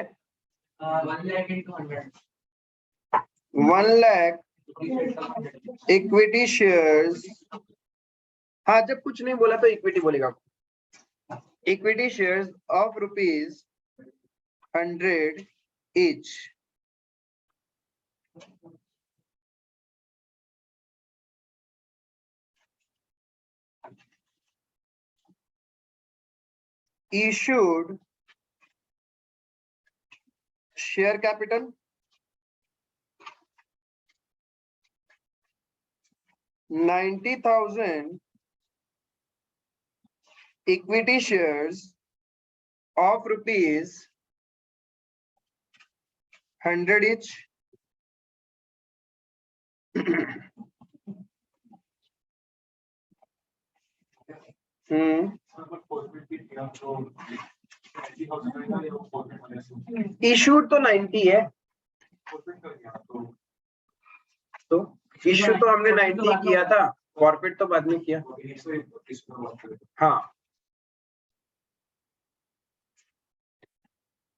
Speaker 1: 1 लाख इक्विटी शेयर्स। हाँ जब कुछ नहीं बोला तो इक्विटी बोलेगा। Equity shares of ₹100 each, issued share capital $90,000 equity shares of ₹100 each, issued तो 90 है, तो इशू तो हमने 90 किया था, फॉरफिट तो बाद में किया। हाँ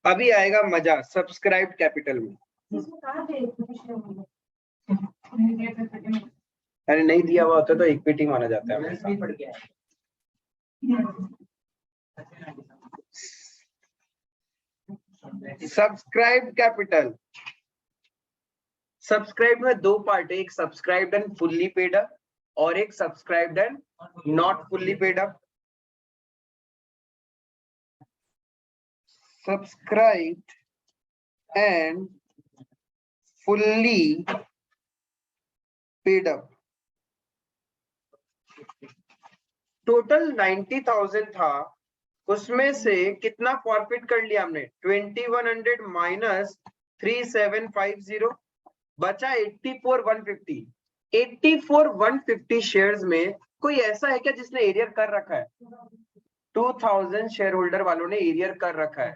Speaker 1: अभी आएगा मजा सब्सक्राइब कैपिटल में। अरे नहीं दिया हुआ होता तो इक्विटी माना जाता है। सब्सक्राइब कैपिटल, सब्सक्राइब में दो पार्ट है, एक subscribed and fully paid up और एक subscribed and not fully paid up. Subscribed and fully paid up total 90,000 था, उसमें से कितना फॉरफिट कर लिया हमने, 2100 माइनस 3750, बचा 84,150। 84,150 शेयर्स में कोई ऐसा है क्या जिसने एरियर कर रखा है? 2000 शेयर होल्डर वालों ने एरियर कर रखा है।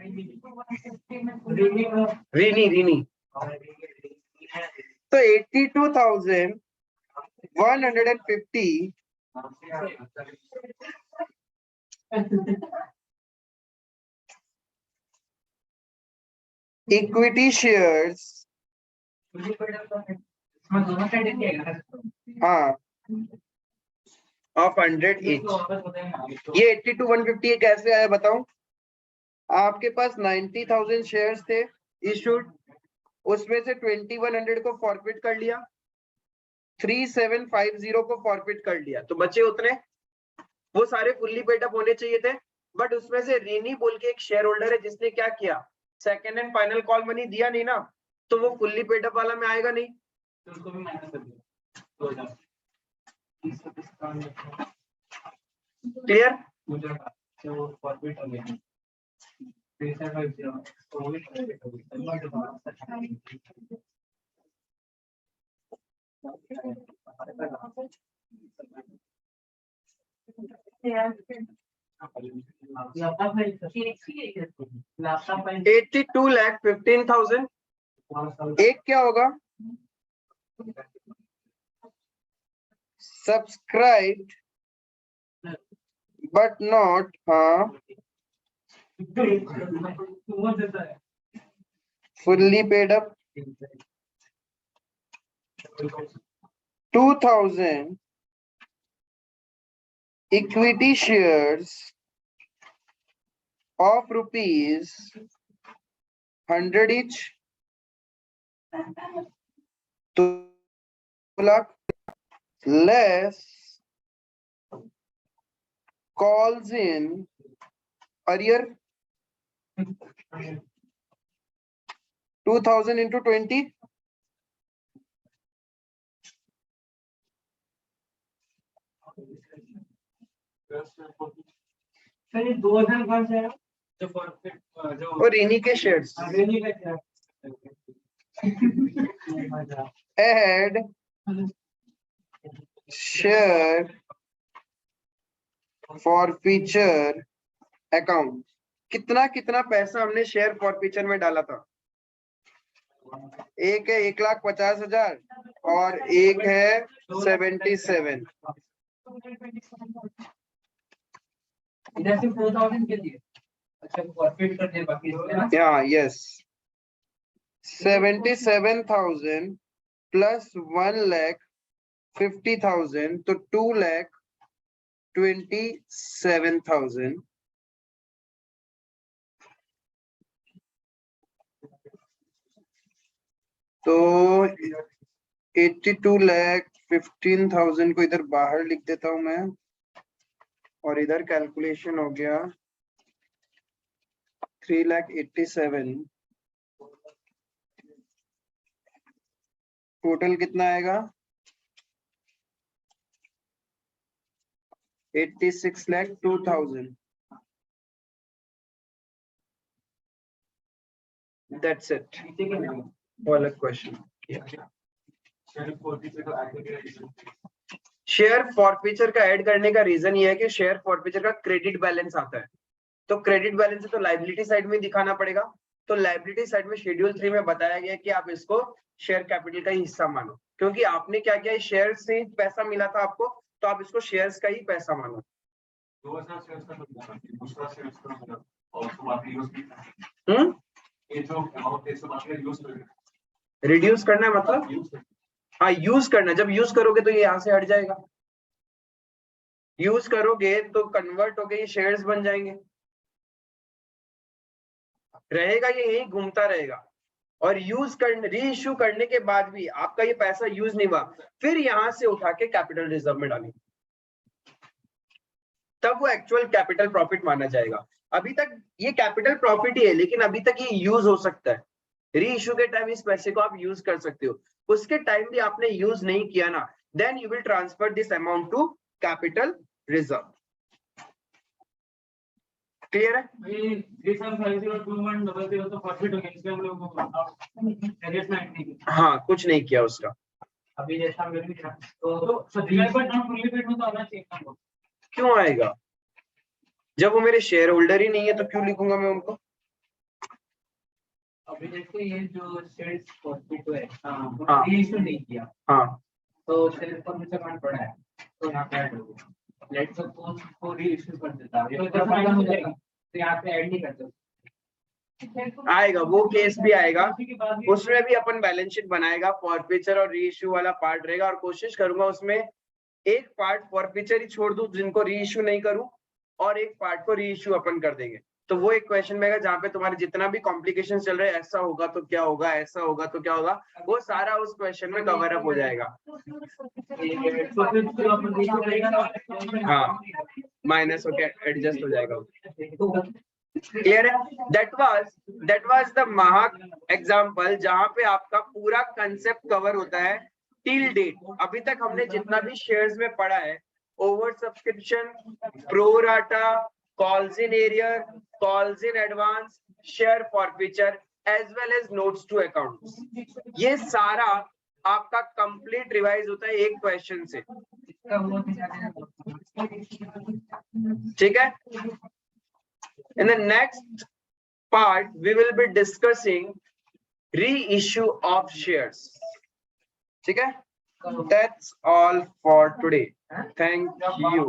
Speaker 1: रीनी तो 82,150 इक्विटी शेयर्स, हाँ ऑफ 100 each। ये 82,150 कैसे आया बताऊं? आपके पास 90,000 शेयर्स थे इशूड, उसमें से 2100 को फॉरफिट कर लिया, 3750 को फॉरफिट कर लिया, तो बचे उतने, वो सारे फुल्ली पेड अप होने चाहिए थे। बट उसमें से रीनी बोल के एक शेयर होल्डर है जिसने क्या किया, second and final call money दिया नहीं ना, तो वो फुल्ली पेड अप वाला में आएगा नहीं। क्लियर? 82,15,000। एक क्या होगा, subscribed but not fully paid up 2,000 equity shares of rupees 100 each, 2 lakh less calls in arrear. 2,000 into 20.
Speaker 6: Sir ये 2000 कहाँ से आया? जो फॉरफिट जो
Speaker 1: और इन्हीं के शेयर्स.
Speaker 6: रेनी का क्या?
Speaker 1: Add share forfeiture account. कितना कितना पैसा हमने शेयर फॉरफीचर में डाला था? एक है 1,50,000 और एक है 77.
Speaker 6: इधर से 4000 के लिए अच्छा फॉरफिट कर दिए बाकी
Speaker 1: Yeah, yes. 77,000 plus 1,50,000 तो 2,27,000. तो 82,15,000 को इधर बाहर लिख देता हूं मैं और इधर कैलकुलेशन हो गया 3,87,000. टोटल कितना आएगा? 86,02,000. That's it. All a question. Share forfeiture का ऐड करने का रीजन ये है कि शेयर फॉरफीचर का क्रेडिट बैलेंस आता है, तो क्रेडिट बैलेंस है तो लायबिलिटी साइड में दिखाना पड़ेगा. तो लायबिलिटी साइड में शेड्यूल 3 में बताया गया कि आप इसको शेयर कैपिटल का ही हिस्सा मानो, क्योंकि आपने क्या किया, शेयर से पैसा मिला था आपको, तो आप इसको शेयर्स का ही पैसा मानो. रिड्यूस करना है मतलब, हाँ यूज करना. जब यूज करोगे तो ये यहाँ से हट जाएगा. यूज करोगे तो कन्वर्ट होके ये शेयर्स बन जाएंगे. रहेगा ये यही घूमता रहेगा. और यूज करने री इश्यू करने के बाद भी आपका ये पैसा यूज नहीं हुआ, फिर यहां से उठा के कैपिटल रिजर्व में डालेंगे, तब वो एक्चुअल कैपिटल प्रॉफिट माना जाएगा. अभी तक ये कैपिटल प्रॉफिट ही है, लेकिन अभी तक ये यूज हो सकता है. री इश्यू के टाइम इस पैसे को आप यूज कर सकते हो. उसके टाइम भी आपने यूज नहीं किया ना, then you will transfer this amount to capital reserve. Clear है?
Speaker 6: तो प्रॉफिट हो गया, इसलिए हम लोग
Speaker 1: हाँ, कुछ नहीं किया उसका.
Speaker 6: अभी जैसा मेरे तो में तो आना चाहिए.
Speaker 1: क्यों आएगा? जब वो मेरे शेयर होल्डर ही नहीं है तो क्यों लिखूंगा मैं उनको?
Speaker 6: अभी जैसे ये जो शेयर्स प्रॉफिट है,
Speaker 1: हाँ.
Speaker 6: रीइश्यू नहीं किया,
Speaker 1: हाँ,
Speaker 6: तो शेयर पर मुझे कौन पड़ा है, तो यहाँ पे ऐड हो गया. लेट्स सपोज को रीइश्यू कर देता है, तो खत्म हो जाएगा, तो यहाँ पे ऐड नहीं करते.
Speaker 1: आएगा, वो केस भी आएगा. उसमें भी अपन बैलेंस शीट बनाएगा, फॉरफीचर और री इश्यू वाला पार्ट रहेगा, और कोशिश करूंगा उसमें एक पार्ट फॉरफीचर ही छोड़ दूं जिनको री इश्यू नहीं करूं, और एक पार्ट को री इश्यू अपन कर देंगे. तो वो एक क्वेश्चन में जहाँ पे तुम्हारे जितना भी कॉम्प्लिकेशन चल रहे हैं, ऐसा होगा तो क्या होगा, ऐसा होगा तो क्या होगा, वो सारा उस क्वेश्चन में कवर अप हो जाएगा. हाँ, माइनस होके एडजस्ट हो जाएगा. क्लियर है? दैट वाज द महाक एग्जांपल जहां पे आपका पूरा कंसेप्ट कवर होता है टिल डेट. अभी तक हमने जितना भी शेयर्स में पढ़ा है, over subscription, pro rata, calls in arrear, calls in advance, share forfeiture as well as notes to accounts, ये सारा आपका कंप्लीट रिवाइज होता है एक क्वेश्चन से. ठीक है? In the next part, we will be discussing reissue of shares. ठीक है? That's all for today. Thank you.